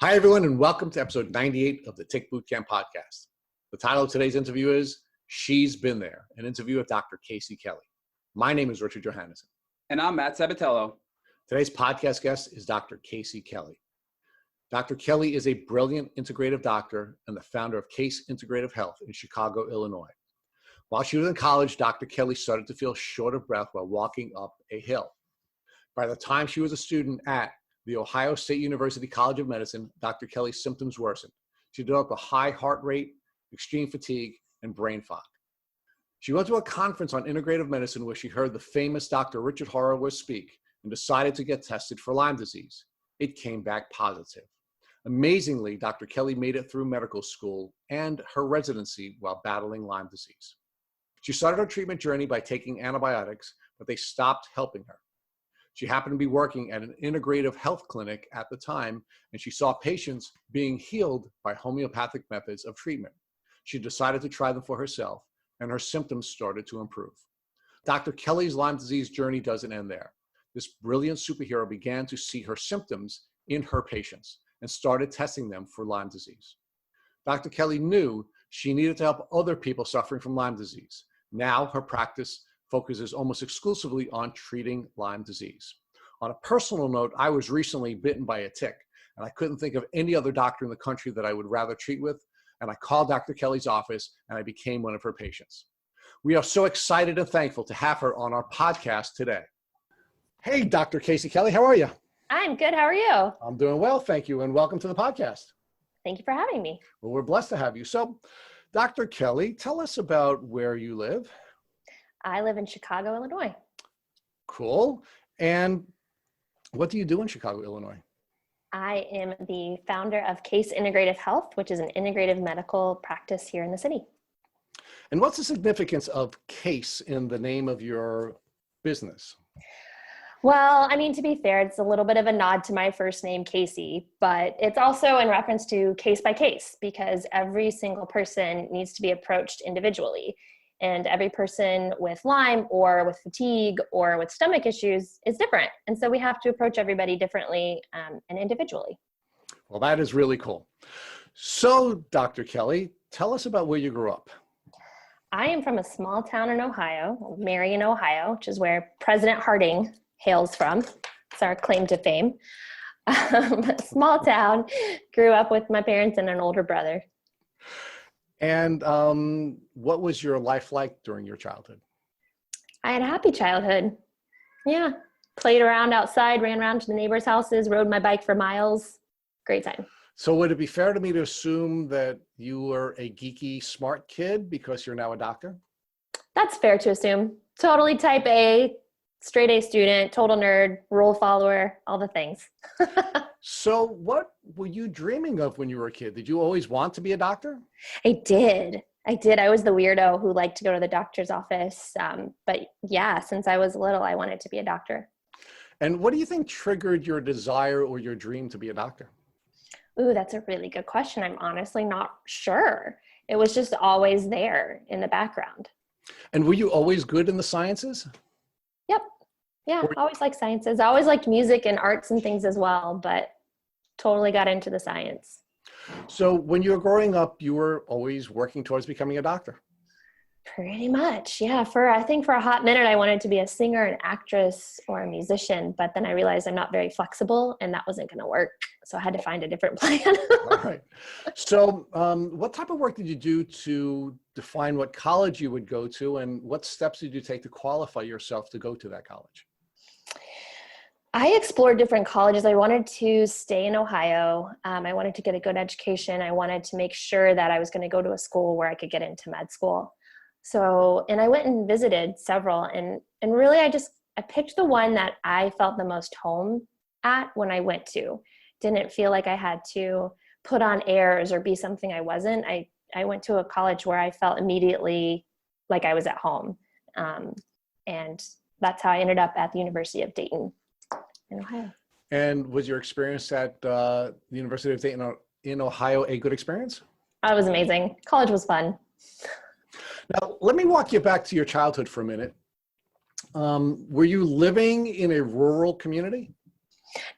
Hi, everyone, and welcome to episode 98 of the Tick Bootcamp podcast. The title of today's interview is She's Been There, an interview with Dr. Kelley. My name is Richard Johannesson. And I'm Matt Sabatello. Today's podcast guest is Dr. Kelley. Dr. Kelley is a brilliant integrative doctor and the founder of Case Integrative Health in Chicago, Illinois. While she was in college, Dr. Kelley started to feel short of breath while walking up a hill. By the time she was a student at the Ohio State University College of Medicine, Dr. Kelley's symptoms worsened. She developed a high heart rate, extreme fatigue, and brain fog. She went to a conference on integrative medicine where she heard the famous Dr. Richard Horowitz speak and decided to get tested for Lyme disease. It came back positive. Amazingly, Dr. Kelley made it through medical school and her residency while battling Lyme disease. She started her treatment journey by taking antibiotics, but they stopped helping her. She happened to be working at an integrative health clinic at the time, and she saw patients being healed by homeopathic methods of treatment. She decided to try them for herself, and her symptoms started to improve. Dr. Kelley's Lyme disease journey doesn't end there. This brilliant superhero began to see her symptoms in her patients and started testing them for Lyme disease. Dr. Kelley knew she needed to help other people suffering from Lyme disease. Now her practice focuses almost exclusively on treating Lyme disease. On a personal note, I was recently bitten by a tick, and I couldn't think of any other doctor in the country that I would rather treat with, and I called Dr. Kelley's office, and I became one of her patients. We are so excited and thankful to have her on our podcast today. Hey, Dr. Kelley, how are you? I'm good. How are you? I'm doing well, thank you, and welcome to the podcast. Thank you for having me. Well, we're blessed to have you. So, Dr. Kelley, tell us about where you live. I live in Chicago, Illinois. Cool. And what do you do in Chicago, Illinois? I am the founder of Case Integrative Health, which is an integrative medical practice here in the city. And what's the significance of Case in the name of your business? Well, I mean, to be fair, it's a little bit of a nod to my first name, Casey, but it's also in reference to case by case because every single person needs to be approached individually. And every person with Lyme or with fatigue or with stomach issues is different. And so we have to approach everybody differently and individually. Well, that is really cool. So, Dr. Kelley, tell us about where you grew up. I am from a small town in Ohio, Marion, Ohio, which is where President Harding hails from. It's our claim to fame. Small town, grew up with my parents and an older brother. And what was your life like during your childhood? I had a happy childhood. Yeah. Played around outside, ran around to the neighbors' houses, rode my bike for miles. Great time. So would it be fair to me to assume that you were a geeky, smart kid because you're now a doctor? That's fair to assume. Totally type A, straight A student, total nerd, rule follower, all the things. So what were you dreaming of when you were a kid? Did you always want to be a doctor? I did. I was the weirdo who liked to go to the doctor's office. But yeah, since I was little, I wanted to be a doctor. And what do you think triggered your desire or your dream to be a doctor? Ooh, that's a really good question. I'm honestly not sure. It was just always there in the background. And were you always good in the sciences? Yep. Yeah, always liked sciences. I always liked music and arts and things as well, but totally got into the science. So when you were growing up, you were always working towards becoming a doctor? Pretty much, yeah. I think for a hot minute, I wanted to be a singer, an actress, or a musician, but then I realized I'm not very flexible and that wasn't going to work. So I had to find a different plan. All right. So what type of work did you do to define what college you would go to, and what steps did you take to qualify yourself to go to that college? I explored different colleges. I wanted to stay in Ohio. I wanted to get a good education. I wanted to make sure that I was going to go to a school where I could get into med school. So, and I went and visited several, and really I picked the one that I felt the most home at when I went to. Didn't feel like I had to put on airs or be something I wasn't. I went to a college where I felt immediately like I was at home. And that's how I ended up at the University of Dayton in Ohio. And was your experience at the University of Dayton in Ohio a good experience? It was amazing. College was fun. Now, let me walk you back to your childhood for a minute. Were you living in a rural community?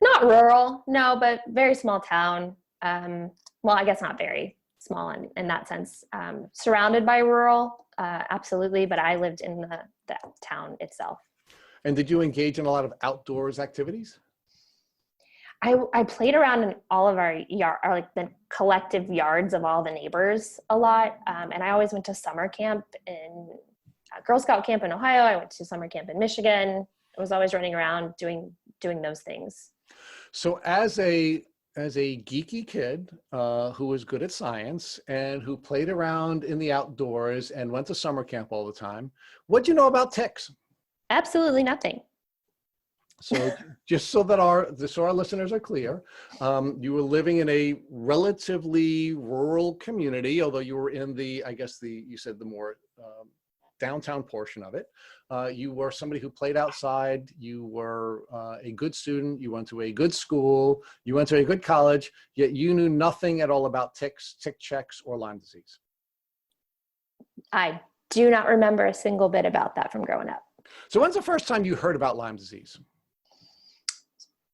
Not rural, no, but very small town. Well, I guess not very small in that sense. Surrounded by rural, absolutely, but I lived in the town itself. And did you engage in a lot of outdoors activities? I played around in all of our yard, or like the collective yards of all the neighbors a lot. And I always went to summer camp in Girl Scout camp in Ohio. I went to summer camp in Michigan. I was always running around doing those things. So as a geeky kid who was good at science and who played around in the outdoors and went to summer camp all the time, what'd you know about ticks? Absolutely nothing. So just so our listeners are clear, you were living in a relatively rural community, although you were in you said the more downtown portion of it. You were somebody who played outside. You were a good student. You went to a good school. You went to a good college, yet you knew nothing at all about ticks, tick checks, or Lyme disease. I do not remember a single bit about that from growing up. So when's the first time you heard about Lyme disease?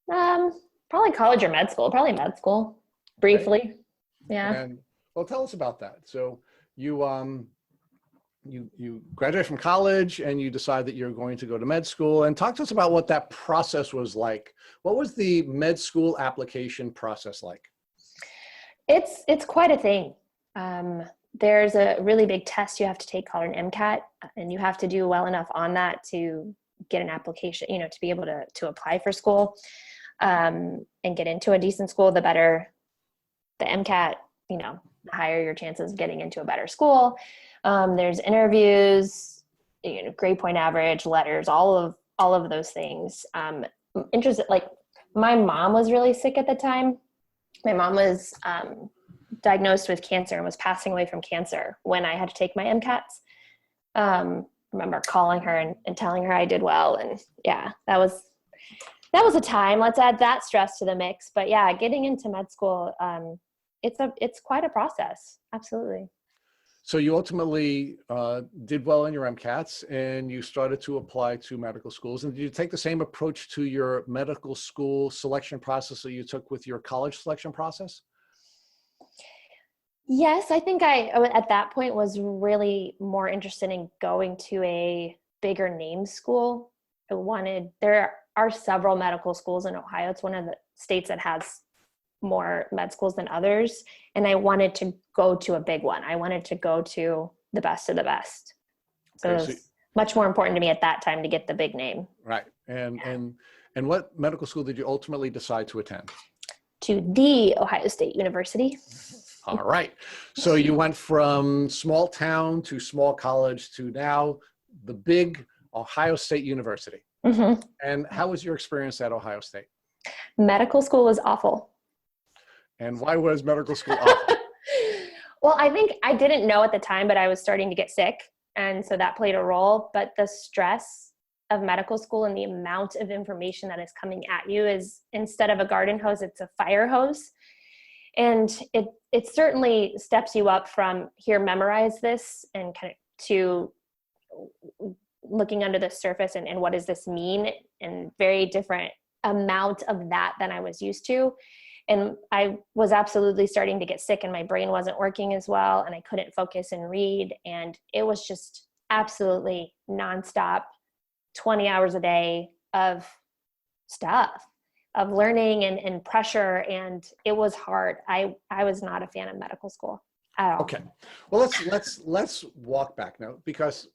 Probably college or med school. Probably med school, briefly. Okay. Yeah. And well, tell us about that. So you graduated from college and you decide that you're going to go to med school, and talk to us about what that process was like. What was the med school application process like? It's quite a thing. There's a really big test you have to take called an MCAT, and you have to do well enough on that to get an application, to be able to apply for school, and get into a decent school. The better the MCAT, the higher your chances of getting into a better school. There's interviews, grade point average, letters, all of those things. Interested, like my mom was really sick at the time. My mom was diagnosed with cancer and was passing away from cancer when I had to take my MCATs. I remember calling her and telling her I did well. And yeah, that was a time. Let's add that stress to the mix. But yeah, getting into med school, it's quite a process. Absolutely. So you ultimately did well in your MCATs and you started to apply to medical schools. And did you take the same approach to your medical school selection process that you took with your college selection process? Yes, I think I, at that point, was really more interested in going to a bigger name school. There are several medical schools in Ohio. It's one of the states that has more med schools than others. And I wanted to go to a big one. I wanted to go to the best of the best. So it was much more important to me at that time to get the big name. Right. And what medical school did you ultimately decide to attend? To the Ohio State University. All right. So you went from small town to small college to now the big Ohio State University. Mm-hmm. And how was your experience at Ohio State? Medical school was awful. And why was medical school awful? Well, I think I didn't know at the time, but I was starting to get sick. And so that played a role. But the stress of medical school and the amount of information that is coming at you is, instead of a garden hose, it's a fire hose. And it certainly steps you up from here, memorize this, and kind of to looking under the surface and what does this mean, and very different amount of that than I was used to. And I was absolutely starting to get sick and my brain wasn't working as well and I couldn't focus and read. And it was just absolutely nonstop, 20 hours a day of stuff, of learning and pressure. And it was hard. I was not a fan of medical school at all. Okay. Well, let's walk back now, because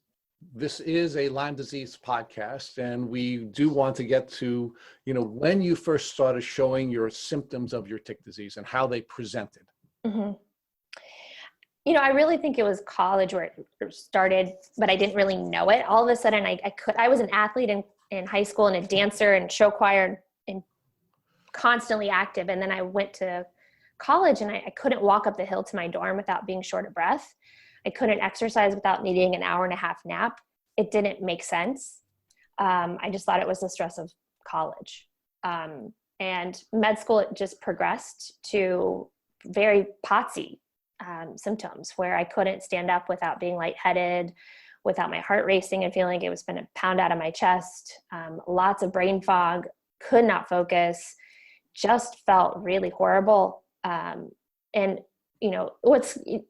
this is a Lyme disease podcast, and we do want to get to, when you first started showing your symptoms of your tick disease and how they presented. Mm-hmm. I really think it was college where it started, but I didn't really know it. All of a sudden I was an athlete in high school and a dancer and show choir and constantly active. And then I went to college and I couldn't walk up the hill to my dorm without being short of breath. I couldn't exercise without needing an hour and a half nap. It didn't make sense. I just thought it was the stress of college. And med school, it just progressed to very POTSy symptoms where I couldn't stand up without being lightheaded, without my heart racing and feeling like it was going to pound out of my chest. Lots of brain fog, could not focus, just felt really horrible. And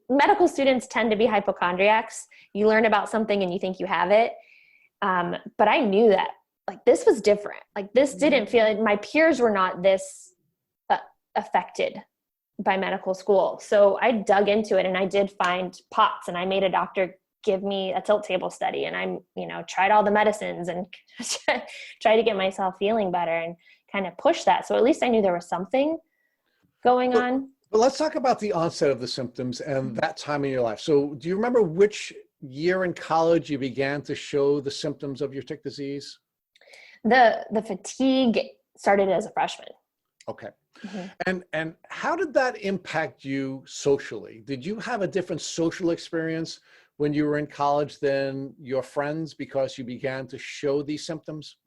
medical students tend to be hypochondriacs. You learn about something and you think you have it. But I knew that like this was different. Like this didn't feel like my peers were not this affected by medical school. So I dug into it and I did find POTS, and I made a doctor give me a tilt table study, and I'm, tried all the medicines and tried to get myself feeling better and kind of push that. So at least I knew there was something going on. But let's talk about the onset of the symptoms and that time in your life. So do you remember which year in college you began to show the symptoms of your tick disease? The fatigue started as a freshman. Okay. Mm-hmm. And how did that impact you socially? Did you have a different social experience when you were in college than your friends because you began to show these symptoms?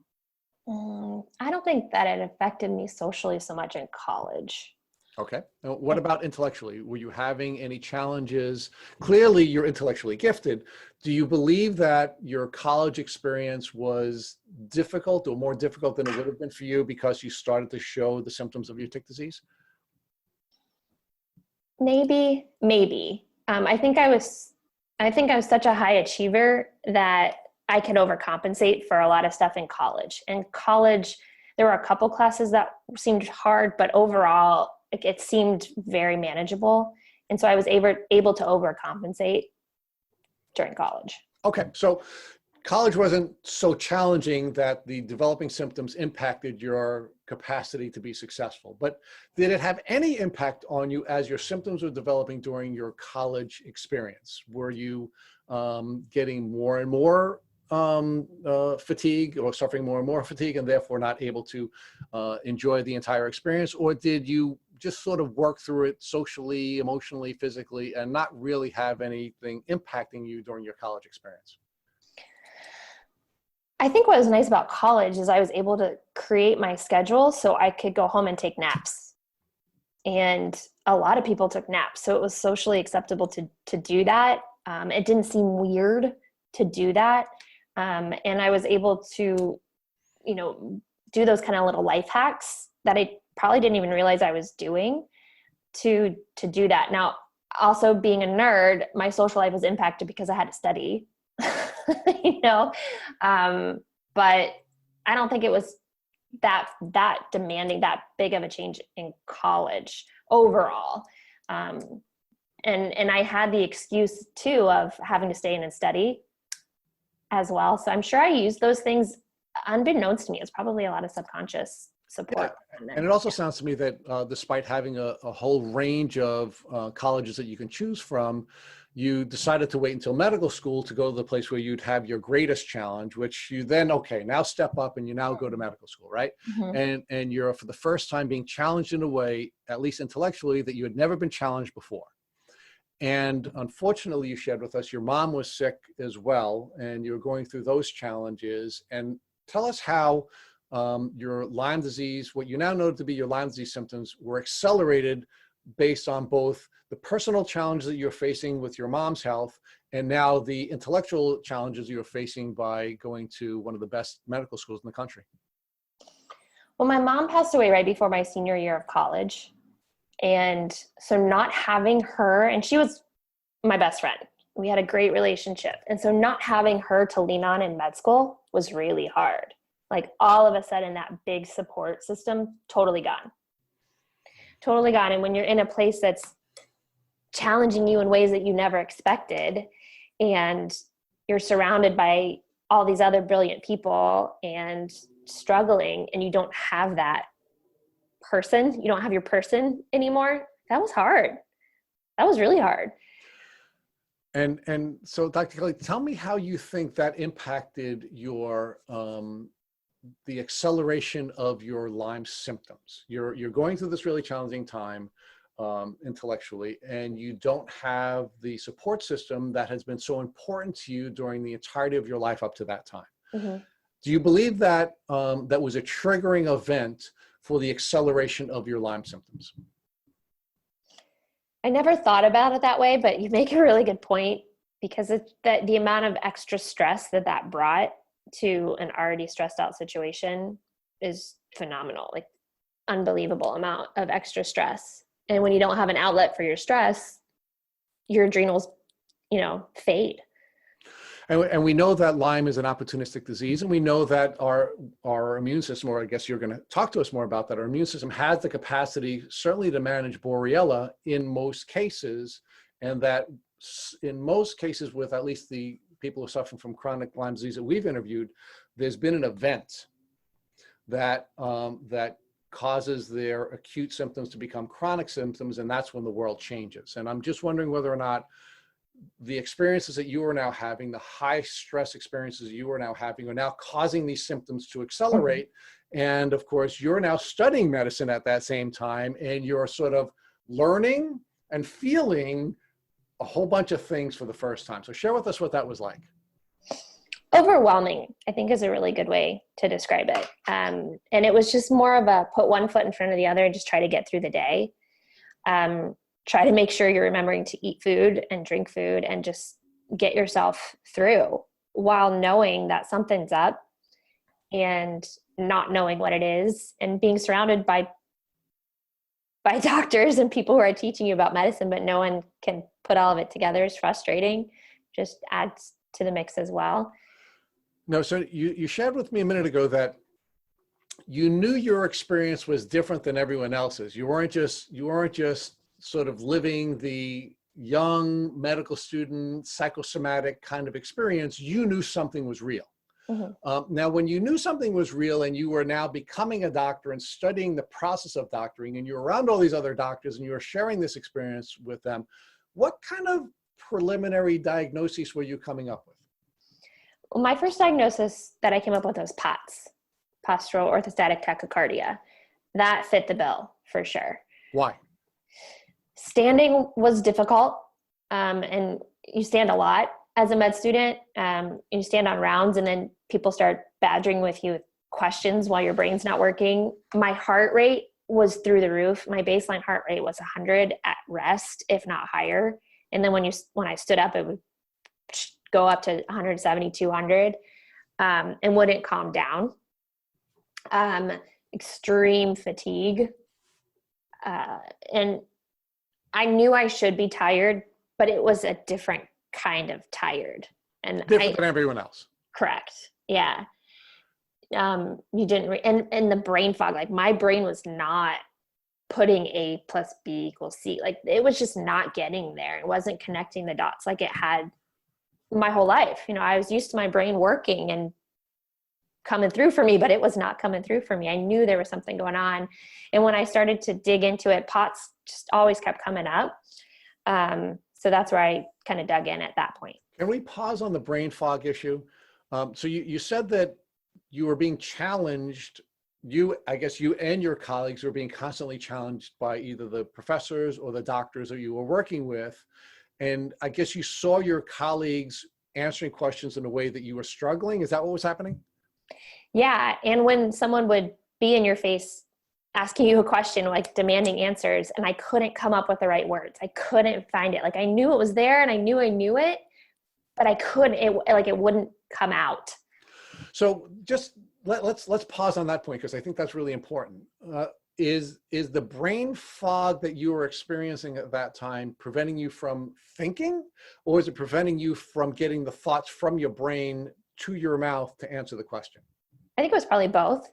I don't think that it affected me socially so much in college. Okay. Now, what about intellectually? Were you having any challenges? Clearly, you're intellectually gifted. Do you believe that your college experience was difficult or more difficult than it would have been for you because you started to show the symptoms of your tick disease? Maybe. I think I was such a high achiever that I could overcompensate for a lot of stuff in college. In college, there were a couple classes that seemed hard, but overall, it seemed very manageable. And so I was able to overcompensate during college. Okay. So college wasn't so challenging that the developing symptoms impacted your capacity to be successful. But did it have any impact on you as your symptoms were developing during your college experience? Were you getting more and more fatigue or suffering more and more fatigue and therefore not able to enjoy the entire experience? Or did you just sort of work through it socially, emotionally, physically, and not really have anything impacting you during your college experience? I think what was nice about college is I was able to create my schedule so I could go home and take naps. And a lot of people took naps. So it was socially acceptable to do that. It didn't seem weird to do that. And I was able to, do those kind of little life hacks that I probably didn't even realize I was doing to do that. Now, also being a nerd, my social life was impacted because I had to study, but I don't think it was that demanding, that big of a change in college overall. And I had the excuse too of having to stay in and study as well. So I'm sure I used those things unbeknownst to me. It's probably a lot of subconscious support. Yeah. And it also sounds to me that despite having a whole range of colleges that you can choose from, you decided to wait until medical school to go to the place where you'd have your greatest challenge, which you then, now step up and you now go to medical school, right? Mm-hmm. And you're for the first time being challenged in a way, at least intellectually, that you had never been challenged before. And unfortunately, you shared with us, your mom was sick as well, and you're going through those challenges. And tell us how your Lyme disease, what you now know to be your Lyme disease symptoms, were accelerated based on both the personal challenges that you're facing with your mom's health and now the intellectual challenges you're facing by going to one of the best medical schools in the country. Well, my mom passed away right before my senior year of college. And so not having her, and she was my best friend. We had a great relationship. And so not having her to lean on in med school was really hard. Like all of a sudden that big support system, totally gone. And when you're in a place that's challenging you in ways that you never expected, and you're surrounded by all these other brilliant people and struggling, and you don't have that person, you don't have your person anymore, that was hard. That was really hard. And so Dr. Kelley, tell me how you think that impacted your the acceleration of your Lyme symptoms. You're going through this really challenging time intellectually, and you don't have the support system that has been so important to you during the entirety of your life up to that time. Mm-hmm. Do you believe that that was a triggering event for the acceleration of your Lyme symptoms? I never thought about it that way, but you make a really good point, because it's that the amount of extra stress that brought to an already stressed out situation is phenomenal, like unbelievable amount of extra stress And when you don't have an outlet for your stress, your adrenals, fade. And we know that Lyme is an opportunistic disease, and we know that our immune system, or I guess you're going to talk to us more about that, our immune system has the capacity certainly to manage Borrelia in most cases, and that in most cases with at least the people who suffer from chronic Lyme disease that we've interviewed, there's been an event that that causes their acute symptoms to become chronic symptoms, and that's when the world changes. And I'm just wondering whether or not the experiences that you are now having, the high stress experiences you are now having, are now causing these symptoms to accelerate. And of course, you're now studying medicine at that same time, and you're sort of learning and feeling a whole bunch of things for the first time. So share with us what that was like. Overwhelming, I think, is a really good way to describe it. And it was just more of a put one foot in front of the other and just try to get through the day. Try to make sure you're remembering to eat food and drink food and just get yourself through, while knowing that something's up and not knowing what it is, and being surrounded by doctors and people who are teaching you about medicine, but no one can put all of it together is frustrating. Just adds to the mix as well. No, so you shared with me a minute ago that you knew your experience was different than everyone else's. You weren't just sort of living the young medical student psychosomatic kind of experience. You knew something was real. Mm-hmm. Now, when you knew something was real and you were now becoming a doctor and studying the process of doctoring, and you're around all these other doctors and you were sharing this experience with them, what kind of preliminary diagnoses were you coming up with? Well, my first diagnosis that I came up with was POTS, postural orthostatic tachycardia. That fit the bill for sure. Why? Standing was difficult, and you stand a lot as a med student. You stand on rounds, and then people start badgering with you with questions while your brain's not working. My heart rate was through the roof. My baseline heart rate was 100 at rest, if not higher. And then when I stood up, it would go up to 170, 200, and wouldn't calm down. Extreme fatigue. And I knew I should be tired, but it was a different kind of tired. And different than everyone else. Correct. Yeah. You didn't, and the brain fog, like my brain was not putting A plus B equals C. Like it was just not getting there. It wasn't connecting the dots like it had my whole life. I was used to my brain working and coming through for me, but it was not coming through for me. I knew there was something going on. And when I started to dig into it, POTS just always kept coming up. So that's where I kind of dug in at that point. Can we pause on the brain fog issue? So you said that you were being challenged. I guess you and your colleagues were being constantly challenged by either the professors or the doctors that you were working with. And I guess you saw your colleagues answering questions in a way that you were struggling. Is that what was happening? Yeah. And when someone would be in your face asking you a question, like demanding answers, and I couldn't come up with the right words. I couldn't find it. Like I knew it was there and I knew it, but I couldn't, it wouldn't come out. So just let's pause on that point, because I think that's really important. Is the brain fog that you were experiencing at that time preventing you from thinking, or is it preventing you from getting the thoughts from your brain to your mouth to answer the question? I think it was probably both.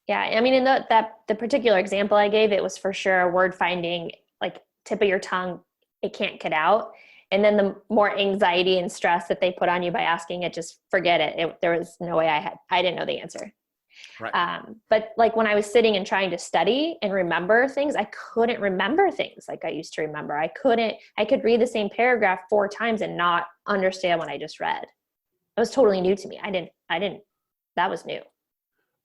Yeah. I mean, in the particular example I gave, it was for sure word finding, like tip of your tongue, it can't get out. And then the more anxiety and stress that they put on you by asking it, just forget it. There was no way I didn't know the answer. Right. But like when I was sitting and trying to study and remember things, I couldn't remember things like I used to remember. I could read the same paragraph 4 times and not understand what I just read. It was totally new to me. That was new.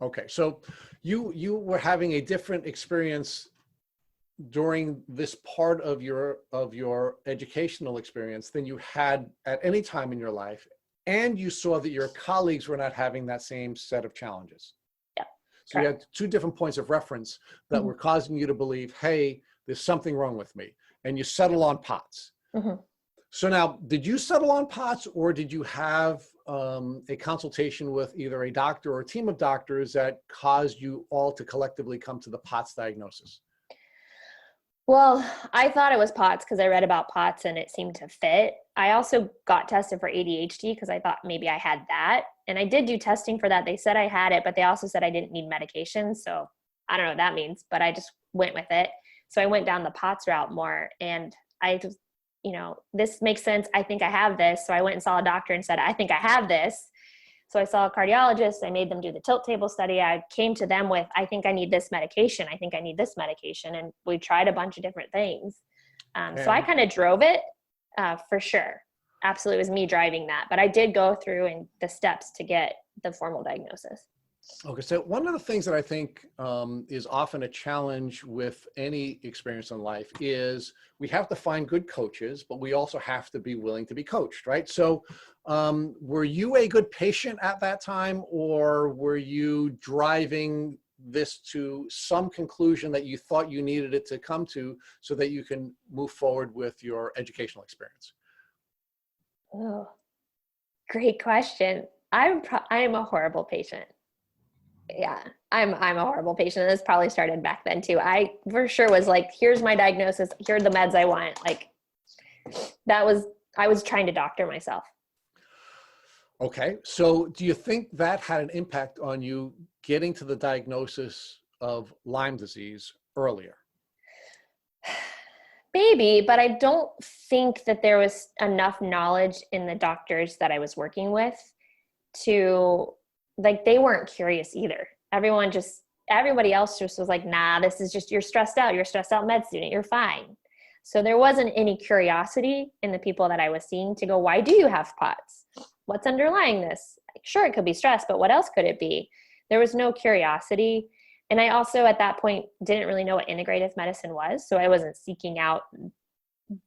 Okay. So you were having a different experience during this part of your educational experience than you had at any time in your life. And you saw that your colleagues were not having that same set of challenges. Yeah. So correct. You had 2 different points of reference that mm-hmm. were causing you to believe, hey, there's something wrong with me. And you settle on POTS. Mm-hmm. So now, did you settle on POTS, or did you have a consultation with either a doctor or a team of doctors that caused you all to collectively come to the POTS diagnosis? Well, I thought it was POTS because I read about POTS and it seemed to fit. I also got tested for ADHD because I thought maybe I had that. And I did do testing for that. They said I had it, but they also said I didn't need medication. So I don't know what that means, but I just went with it. So I went down the POTS route more. And I just, this makes sense. I think I have this. So I went and saw a doctor and said, I think I have this. So I saw a cardiologist. I made them do the tilt table study. I came to them with, I think I need this medication. I think I need this medication. And we tried a bunch of different things. So I kind of drove it for sure. Absolutely. It was me driving that. But I did go through and the steps to get the formal diagnosis. Okay, so one of the things that I think is often a challenge with any experience in life is we have to find good coaches, but we also have to be willing to be coached, right? So were you a good patient at that time, or were you driving this to some conclusion that you thought you needed it to come to so that you can move forward with your educational experience? Oh, great question. I am a horrible patient. Yeah, I'm a horrible patient. This probably started back then too. I for sure was like, here's my diagnosis. Here are the meds I want. Like I was trying to doctor myself. Okay. So do you think that had an impact on you getting to the diagnosis of Lyme disease earlier? Maybe, but I don't think that there was enough knowledge in the doctors that I was working with to, like, they weren't curious either. Everybody else just was like, nah, this is just, you're stressed out. You're a stressed out med student. You're fine. So there wasn't any curiosity in the people that I was seeing to go, why do you have POTS? What's underlying this? Sure, it could be stress, but what else could it be? There was no curiosity. And I also at that point didn't really know what integrative medicine was. So I wasn't seeking out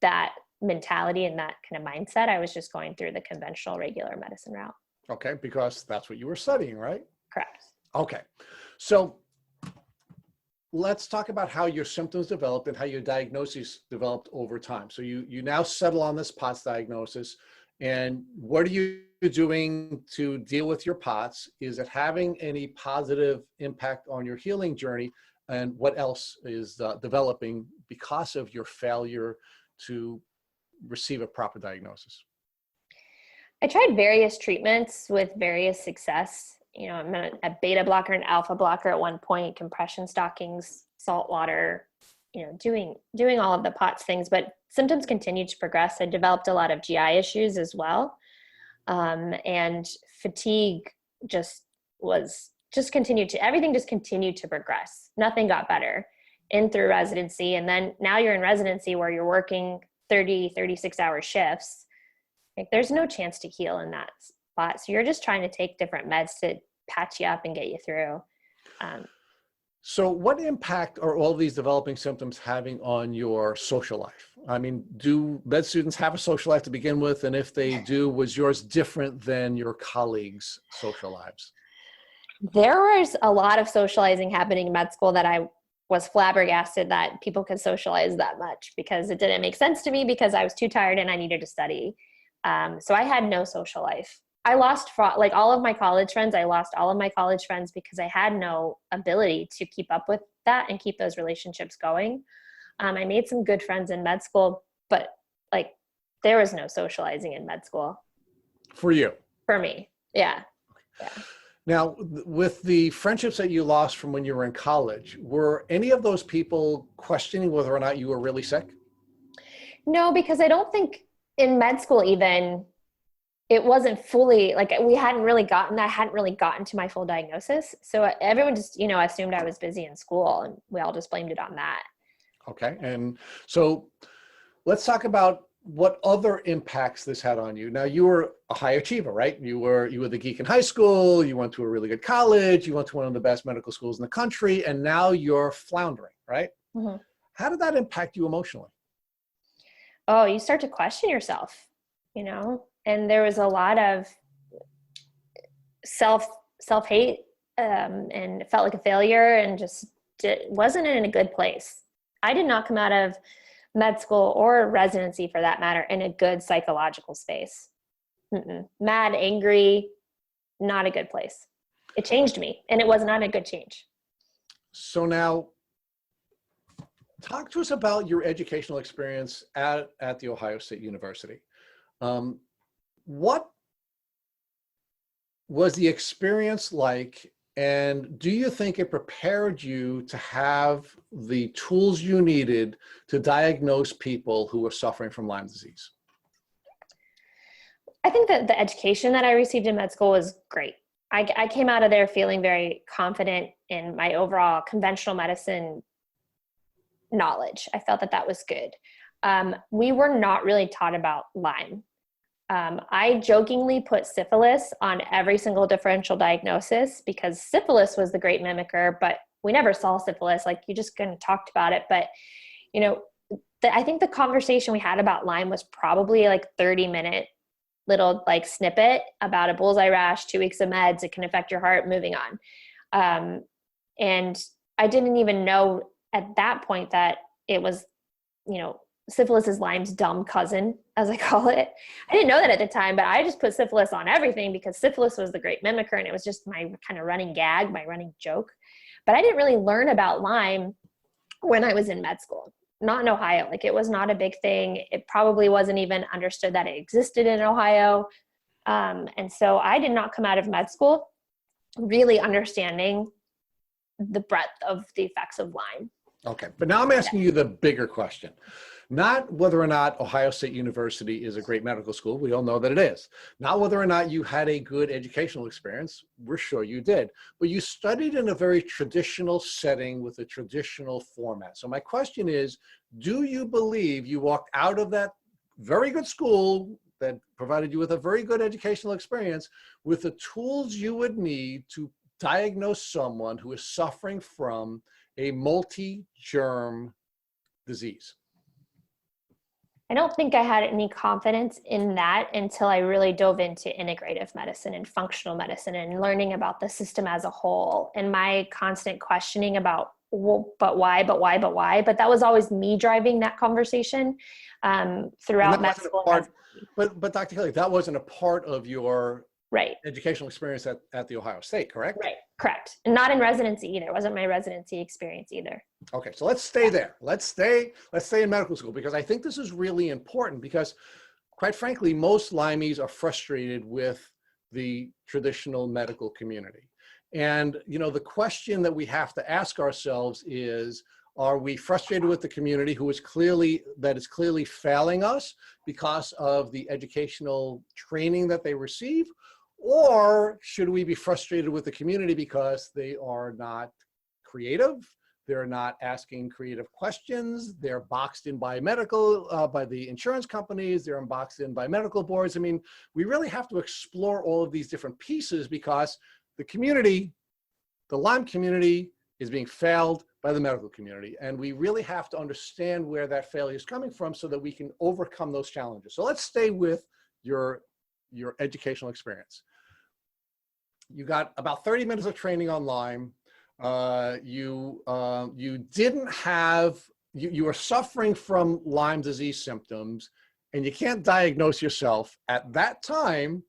that mentality and that kind of mindset. I was just going through the conventional regular medicine route. Okay, because that's what you were studying, right? Correct. Okay, so let's talk about how your symptoms developed and how your diagnosis developed over time. So you now settle on this POTS diagnosis, and what are you doing to deal with your POTS? Is it having any positive impact on your healing journey? And what else is developing because of your failure to receive a proper diagnosis? I tried various treatments with various success. I'm a beta blocker and alpha blocker at one point, compression stockings, salt water, doing all of the POTS things, but symptoms continued to progress. I developed a lot of GI issues as well. And fatigue everything just continued to progress. Nothing got better in through residency. And then now you're in residency where you're working 36 hour shifts. Like, there's no chance to heal in that spot. So you're just trying to take different meds to patch you up and get you through. So what impact are all these developing symptoms having on your social life? I mean, do med students have a social life to begin with? And if they do, was yours different than your colleagues' social lives? There was a lot of socializing happening in med school that I was flabbergasted that people could socialize that much, because it didn't make sense to me because I was too tired and I needed to study. So I had no social life. I lost all of my college friends. I lost all of my college friends because I had no ability to keep up with that and keep those relationships going. I made some good friends in med school, but there was no socializing in med school. For you? For me. Yeah. Now, with the friendships that you lost from when you were in college, were any of those people questioning whether or not you were really sick? No, because I don't think in med school even, it wasn't fully, I hadn't really gotten to my full diagnosis. So everyone just, assumed I was busy in school, and we all just blamed it on that. Okay. And so let's talk about what other impacts this had on you. Now, you were a high achiever, right? You were the geek in high school. You went to a really good college. You went to one of the best medical schools in the country. And now you're floundering, right? Mm-hmm. How did that impact you emotionally? Oh, you start to question yourself, and there was a lot of self-hate, and it felt like a failure, and just wasn't in a good place. I did not come out of med school or residency, for that matter, in a good psychological space. Mad, angry, not a good place. It changed me, and it was not a good change. So now, Talk to us about your educational experience at the Ohio State University. What was the experience like, and do you think it prepared you to have the tools you needed to diagnose people who were suffering from Lyme disease? I think that the education that I received in med school was great. I came out of there feeling very confident in my overall conventional medicine knowledge. I felt that that was good. We were not really taught about Lyme. I jokingly put syphilis on every single differential diagnosis because syphilis was the great mimicker, but we never saw syphilis. Like, you just couldn't talk about it. But, you know, I think the conversation we had about Lyme was probably like 30-minute little like snippet about a bullseye rash, 2 weeks of meds, it can affect your heart, moving on. And I didn't even know at that point that it was, you know, syphilis is Lyme's dumb cousin, as I call it. I didn't know that at the time, but I just put syphilis on everything because syphilis was the great mimicker, and it was just my kind of running gag, my running joke. But I didn't really learn about Lyme when I was in med school, not in Ohio. Like, it was not a big thing. It probably wasn't even understood that it existed in Ohio. And so I did not come out of med school really understanding the breadth of the effects of Lyme. Okay, but now I'm asking you the bigger question. Not whether or not Ohio State University is a great medical school. We all know that it is. Not whether or not you had a good educational experience. We're sure you did. But you studied in a very traditional setting with a traditional format. So my question is, do you believe you walked out of that very good school that provided you with a very good educational experience with the tools you would need to diagnose someone who is suffering from a multi-germ disease? I don't think I had any confidence in that until I really dove into integrative medicine and functional medicine and learning about the system as a whole, and my constant questioning about, well, but why, but why, but why? But that was always me driving that conversation throughout med school. But Dr. Kelley, that wasn't a part of your right educational experience at the Ohio State, correct? Right, correct. And not in residency either. It wasn't my residency experience either. Okay, so let's stay there. Let's stay in medical school, because I think this is really important, because quite frankly, most Lymies are frustrated with the traditional medical community. And, you know, the question that we have to ask ourselves is, are we frustrated with the community who is clearly failing us because of the educational training that they receive? Or should we be frustrated with the community because they are not creative? They're not asking creative questions. They're boxed in by by the insurance companies. They're boxed in by medical boards. I mean, we really have to explore all of these different pieces, because the community, the Lyme community, is being failed by the medical community. And we really have to understand where that failure is coming from so that we can overcome those challenges. So let's stay with your educational experience. You got about 30 minutes of training on Lyme. You were suffering from Lyme disease symptoms, and you can't diagnose yourself at that time,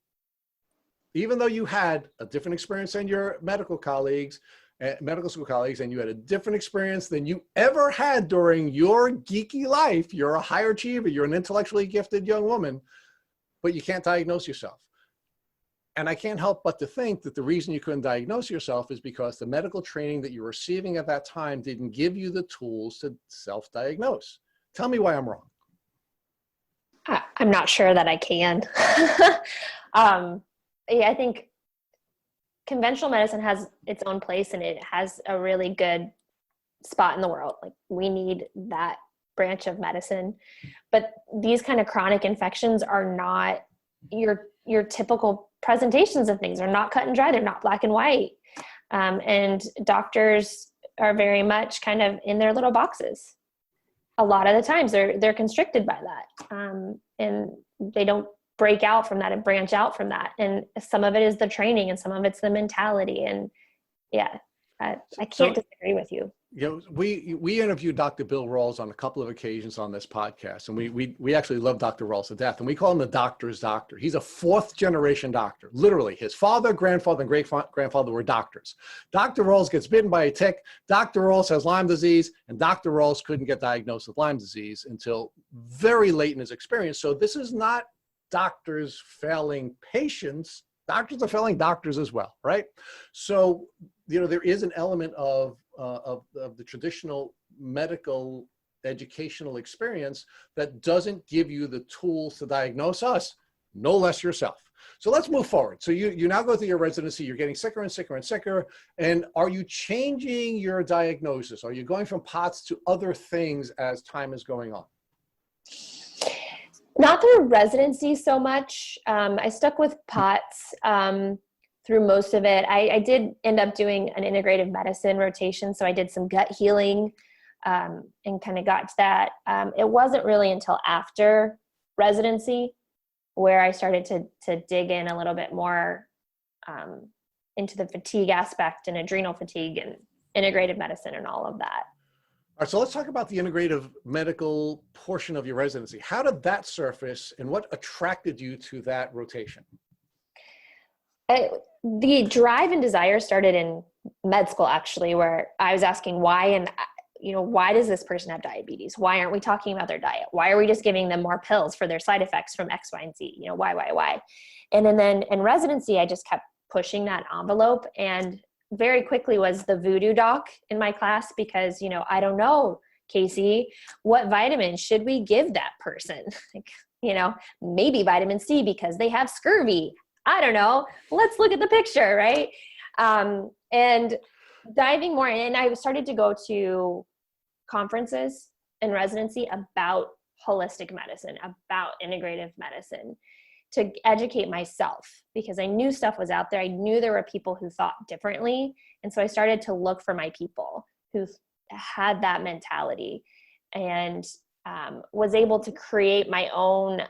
even though you had a different experience than your medical school colleagues, and you had a different experience than you ever had during your geeky life. You're a high achiever, you're an intellectually gifted young woman, but you can't diagnose yourself. And I can't help but to think that the reason you couldn't diagnose yourself is because the medical training that you were receiving at that time didn't give you the tools to self-diagnose. Tell me why I'm wrong. I'm not sure that I can. Yeah, I think conventional medicine has its own place, and it has a really good spot in the world. Like, we need that branch of medicine, but these kind of chronic infections are not your typical presentations of things. Are not cut and dry. They're not black and white. And doctors are very much kind of in their little boxes. A lot of the times they're constricted by that. And they don't break out from that and branch out from that. And some of it is the training, and some of it's the mentality. And yeah, I can't disagree with you. You know, we interviewed Dr. Bill Rawls on a couple of occasions on this podcast, and we actually love Dr. Rawls to death, and we call him the doctor's doctor. He's a fourth generation doctor. Literally, his father, grandfather, and great grandfather were doctors. Dr. Rawls gets bitten by a tick. Dr. Rawls has Lyme disease, and Dr. Rawls couldn't get diagnosed with Lyme disease until very late in his experience. So this is not doctors failing patients. Doctors are failing doctors as well, right? So, you know, there is an element of the traditional medical educational experience that doesn't give you the tools to diagnose us, no less yourself. So let's move forward. So you now go through your residency, you're getting sicker and sicker and sicker. And are you changing your diagnosis? Are you going from POTS to other things as time is going on? Not through residency so much. I stuck with POTS through most of it. I did end up doing an integrative medicine rotation, so I did some gut healing and kind of got to that. It wasn't really until after residency where I started to dig in a little bit more into the fatigue aspect and adrenal fatigue and integrative medicine and all of that. All right, so let's talk about the integrative medical portion of your residency. How did that surface and what attracted you to that rotation? The drive and desire started in med school, actually, where I was asking why, and why does this person have diabetes? Why aren't we talking about their diet? Why are we just giving them more pills for their side effects from X, Y, and Z? Why? And then in residency, I just kept pushing that envelope, and very quickly was the voodoo doc in my class because, I don't know, Casey, what vitamin should we give that person? Maybe vitamin C because they have scurvy. I don't know. Let's look at the picture, right? And diving more in, I started to go to conferences in residency about holistic medicine, about integrative medicine, to educate myself because I knew stuff was out there. I knew there were people who thought differently. And so I started to look for my people who had that mentality and was able to create my own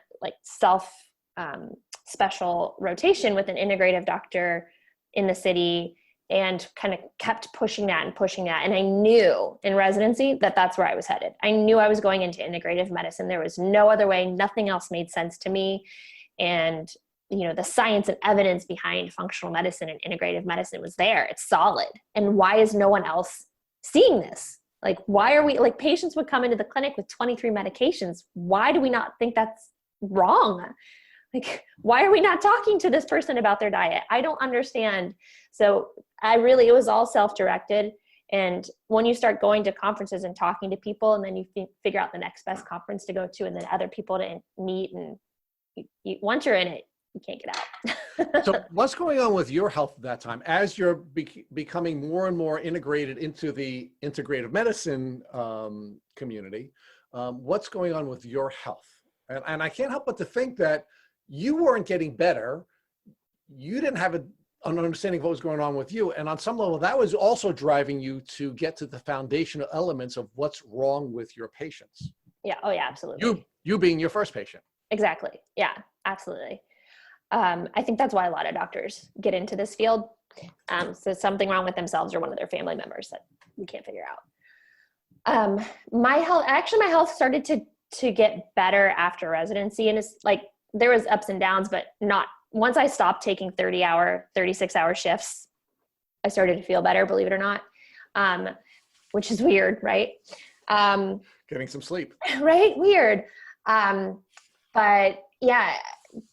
special rotation with an integrative doctor in the city and kind of kept pushing that. And I knew in residency that that's where I was headed. I knew I was going into integrative medicine. There was no other way. Nothing else made sense to me. And, the science and evidence behind functional medicine and integrative medicine was there. It's solid. And why is no one else seeing this? Why are we, patients would come into the clinic with 23 medications. Why do we not think that's wrong? Why are we not talking to this person about their diet? I don't understand. So it was all self-directed. And when you start going to conferences and talking to people, and then you figure out the next best conference to go to, and then other people to meet, and once you're in it, you can't get out. So what's going on with your health at that time as you're becoming more and more integrated into the integrative medicine community? What's going on with your health? And I can't help but to think that you weren't getting better. You didn't have an understanding of what was going on with you. And on some level, that was also driving you to get to the foundational elements of what's wrong with your patients. Yeah. Oh yeah, absolutely. You being your first patient. Exactly. Yeah, absolutely. I think that's why a lot of doctors get into this field. So something wrong with themselves or one of their family members that we can't figure out. My health started to get better after residency. And it's there was ups and downs, but not once I stopped taking 36-hour shifts, I started to feel better, believe it or not, which is weird, right? Getting some sleep. Right? Weird. But yeah,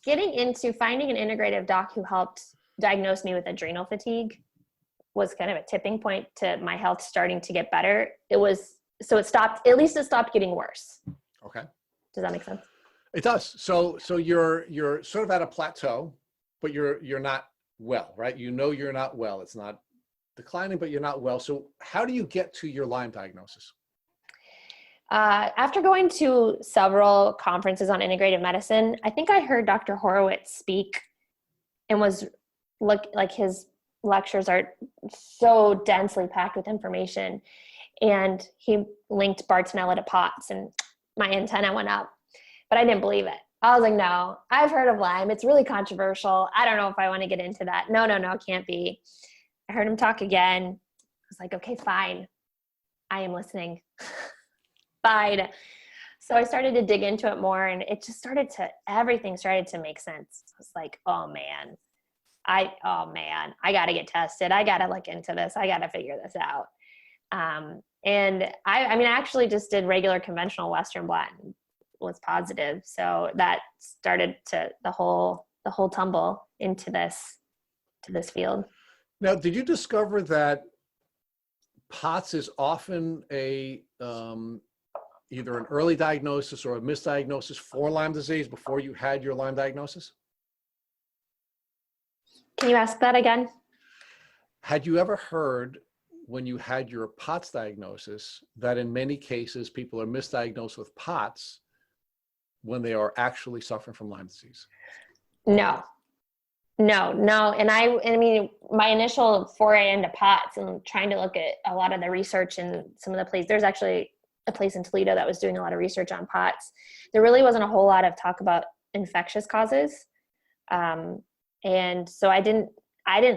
getting into finding an integrative doc who helped diagnose me with adrenal fatigue was kind of a tipping point to my health starting to get better. It stopped getting worse. Okay. Does that make sense? It does. So you're sort of at a plateau, but you're not well, right? You're not well. It's not declining, but you're not well. So how do you get to your Lyme diagnosis? After going to several conferences on integrative medicine, I think I heard Dr. Horowitz speak and was his lectures are so densely packed with information. And he linked Bartonella to POTS and my antenna went up, but I didn't believe it. I was like, no, I've heard of Lyme. It's really controversial. I don't know if I want to get into that. No, can't be. I heard him talk again. was like, okay, fine. I am listening. Fine. So I started to dig into it more, and it just everything started to make sense. I was like, oh man, I got to get tested. I got to look into this. I got to figure this out. And I actually just did regular conventional Western blot and was positive. So that started the whole tumble into this field. Now, did you discover that POTS is often either an early diagnosis or a misdiagnosis for Lyme disease before you had your Lyme diagnosis? Can you ask that again? Had you ever heard when you had your POTS diagnosis that in many cases people are misdiagnosed with POTS when they are actually suffering from Lyme disease? No. And I mean, my initial foray into POTS and trying to look at a lot of the research in some of the places, there's actually a place in Toledo that was doing a lot of research on POTS. There really wasn't a whole lot of talk about infectious causes. And so I didn't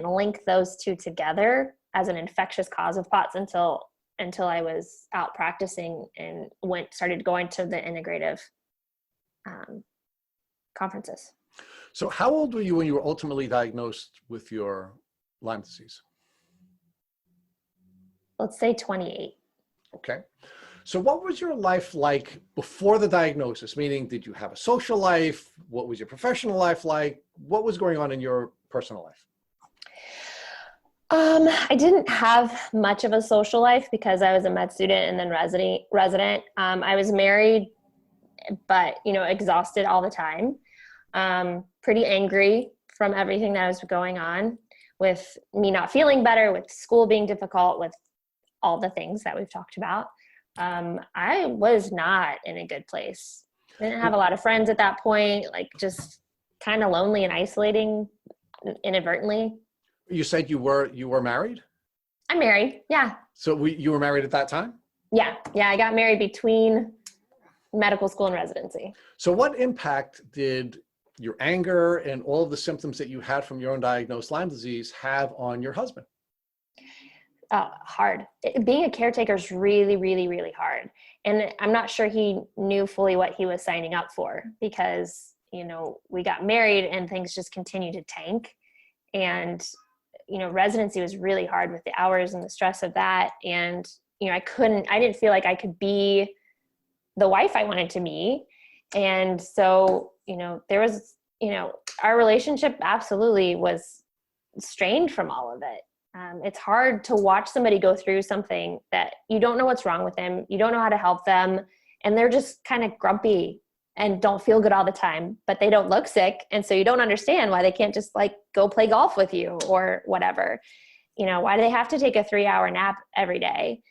link those two together as an infectious cause of POTS until I was out practicing and started going to the integrative conferences. So how old were you when you were ultimately diagnosed with your Lyme disease? Let's say 28. Okay. So what was your life like before the diagnosis? Meaning, did you have a social life? What was your professional life like? What was going on in your personal life? I didn't have much of a social life because I was a med student and then resident. I was married, but, exhausted all the time. Pretty angry from everything that was going on, with me not feeling better, with school being difficult, with all the things that we've talked about. I was not in a good place. I didn't have a lot of friends at that point, like just kind of lonely and isolating inadvertently. You said you were married? I'm married. Yeah. So you were married at that time? Yeah. I got married between medical school and residency. So what impact did your anger and all of the symptoms that you had from your undiagnosed Lyme disease have on your husband? Hard. Being a caretaker is really, really, really hard. And I'm not sure he knew fully what he was signing up for because, we got married and things just continued to tank. And, residency was really hard with the hours and the stress of that. And, I didn't feel like I could be the wife I wanted to be. And so, there was, our relationship absolutely was strained from all of it. It's hard to watch somebody go through something that you don't know what's wrong with them. You don't know how to help them. And they're just kind of grumpy and don't feel good all the time, but they don't look sick. And so you don't understand why they can't just go play golf with you or whatever. Why do they have to take a 3-hour nap every day?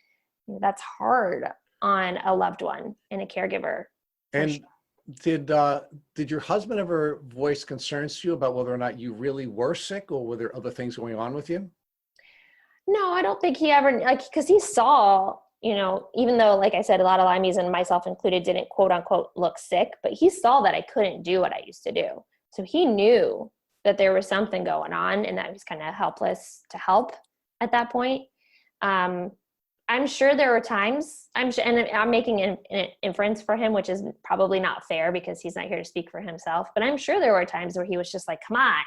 That's hard on a loved one and a caregiver. And did your husband ever voice concerns to you about whether or not you really were sick, or were there other things going on with you? No, I don't think he ever, because he saw, even though, like I said, a lot of Lymies and myself included didn't quote unquote look sick, but he saw that I couldn't do what I used to do. So he knew that there was something going on and that I was kind of helpless to help at that point. I'm sure there were times, and I'm making an inference for him, which is probably not fair because he's not here to speak for himself, but I'm sure there were times where he was just like, come on,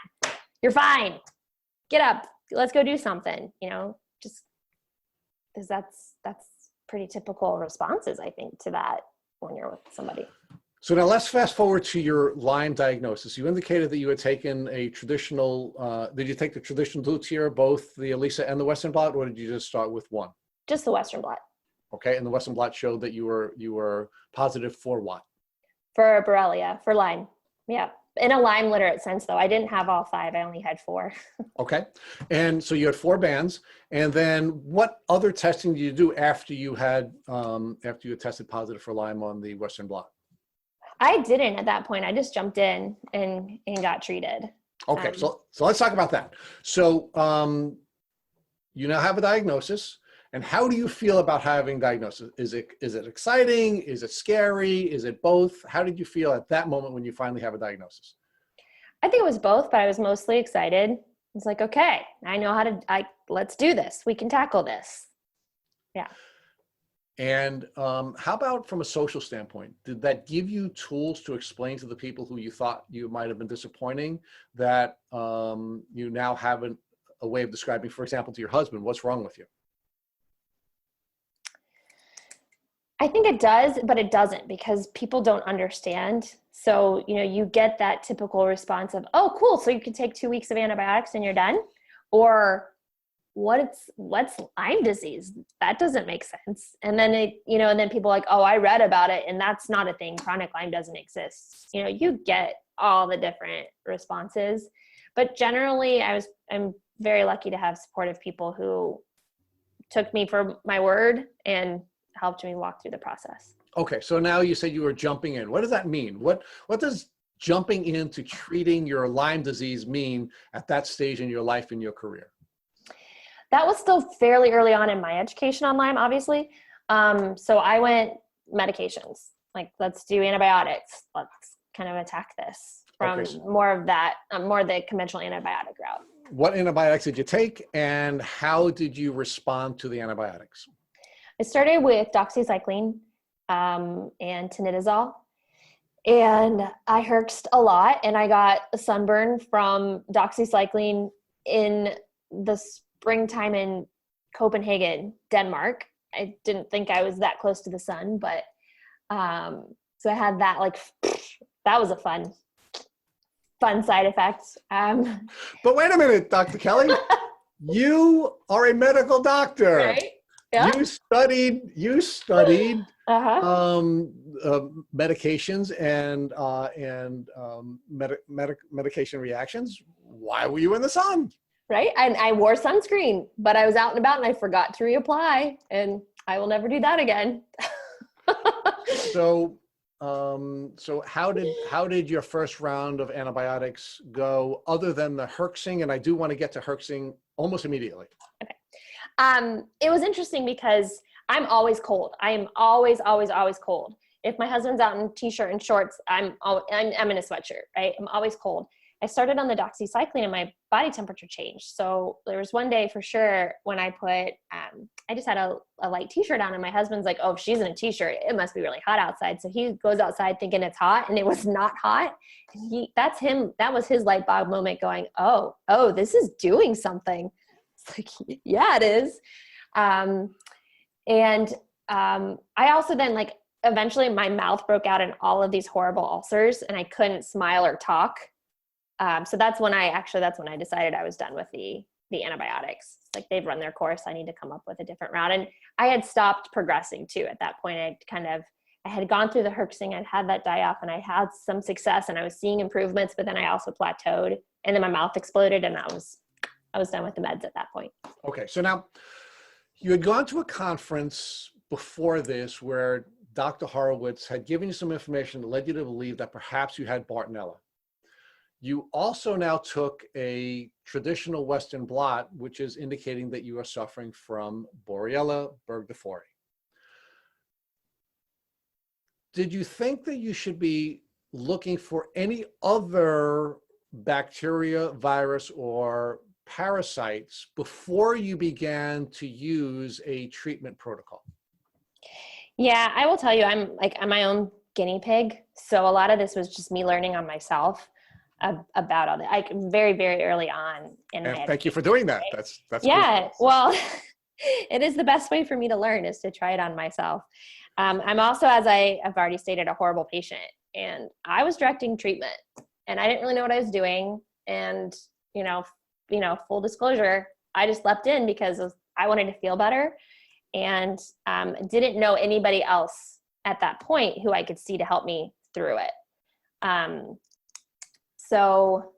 you're fine. Get up. Let's go do something, just because that's pretty typical responses, I think, to that when you're with somebody. So now let's fast forward to your Lyme diagnosis. You indicated that you had taken a traditional, did you take the traditional 2-tier, both the ELISA and the Western blot, or did you just start with one? Just the Western blot. Okay, and the Western blot showed that you were positive for what? For Borrelia, for Lyme. Yeah. In a Lyme literate sense, though. I didn't have all 5. I only had 4. Okay. And so you had 4 bands. And then what other testing did you do after you had tested positive for Lyme on the Western blot? I didn't at that point. I just jumped in and got treated. Okay. So let's talk about that. So you now have a diagnosis. And how do you feel about having diagnosis? Is it exciting? Is it scary? Is it both? How did you feel at that moment when you finally have a diagnosis? I think it was both, but I was mostly excited. It's like, okay, I know how to, let's do this. We can tackle this. Yeah. And how about from a social standpoint? Did that give you tools to explain to the people who you thought you might have been disappointing that you now have a way of describing, for example, to your husband, what's wrong with you? I think it does, but it doesn't, because people don't understand. So, you get that typical response of, oh, cool, so you can take 2 weeks of antibiotics and you're done? Or what's Lyme disease? That doesn't make sense. And then and then people are like, oh, I read about it and that's not a thing. Chronic Lyme doesn't exist. You get all the different responses, but generally I'm very lucky to have supportive people who took me for my word and helped me walk through the process. Okay, so now you said you were jumping in. What does that mean? What does jumping into treating your Lyme disease mean at that stage in your life and your career? That was still fairly early on in my education on Lyme, obviously. So I went medications, like let's do antibiotics. Let's kind of attack this from more of the conventional antibiotic route. What antibiotics did you take and how did you respond to the antibiotics? I started with doxycycline and tinidazole, and I herxed a lot, and I got a sunburn from doxycycline in the springtime in Copenhagen, Denmark. I didn't think I was that close to the sun, but so I had that, that was a fun side effect. But wait a minute, Dr. Kelley, you are a medical doctor. Right? Yeah. You studied medications and medication reactions. Why were you in the sun? Right. And I wore sunscreen, but I was out and about and I forgot to reapply, and I will never do that again. So how did your first round of antibiotics go, other than the herxing? And I do want to get to herxing almost immediately. Okay. It was interesting because I'm always cold. I am always cold. If my husband's out in t-shirt and shorts, I'm in a sweatshirt, right? I'm always cold. I started on the doxycycline and my body temperature changed. So there was one day for sure when I put, I just had a light t-shirt on, and my husband's like, oh, if she's in a t-shirt, it must be really hot outside. So he goes outside thinking it's hot, and it was not hot. And that was his light bulb moment going, oh, this is doing something. It's like, yeah, it is. I also then eventually my mouth broke out in all of these horrible ulcers and I couldn't smile or talk. So that's when I decided I was done with the antibiotics. It's like they've run their course. I need to come up with a different route. And I had stopped progressing too at that point. I had gone through the herxing. I'd had that die off and I had some success and I was seeing improvements, but then I also plateaued and then my mouth exploded and I was done with the meds at that point. Okay. So now you had gone to a conference before this where Dr. Horowitz had given you some information that led you to believe that perhaps you had Bartonella. You also now took a traditional Western blot, which is indicating that you are suffering from Borrelia burgdorferi. Did you think that you should be looking for any other bacteria, virus, or parasites before you began to use a treatment protocol? Yeah, I will tell you, I'm my own guinea pig. So a lot of this was just me learning on myself about all that, very, very early on in my education. Thank you for doing that. That's yeah. Cool. Well, it is the best way for me to learn, is to try it on myself. I'm also, as I have already stated, a horrible patient, and I was directing treatment, and I didn't really know what I was doing. And full disclosure, I just leapt in because I wanted to feel better, and didn't know anybody else at that point who I could see to help me through it. So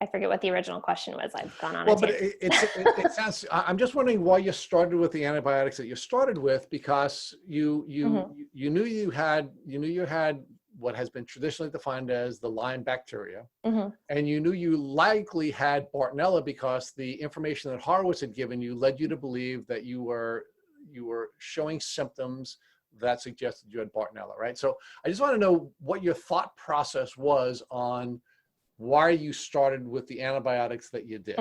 I forget what the original question was. I've gone on. Well, but it sounds, I'm just wondering why you started with the antibiotics that you started with, because you knew you had what has been traditionally defined as the Lyme bacteria, and you knew you likely had Bartonella because the information that Horowitz had given you led you to believe that you were showing symptoms that suggested you had Bartonella, right? So I just want to know what your thought process was on why you started with the antibiotics that you did.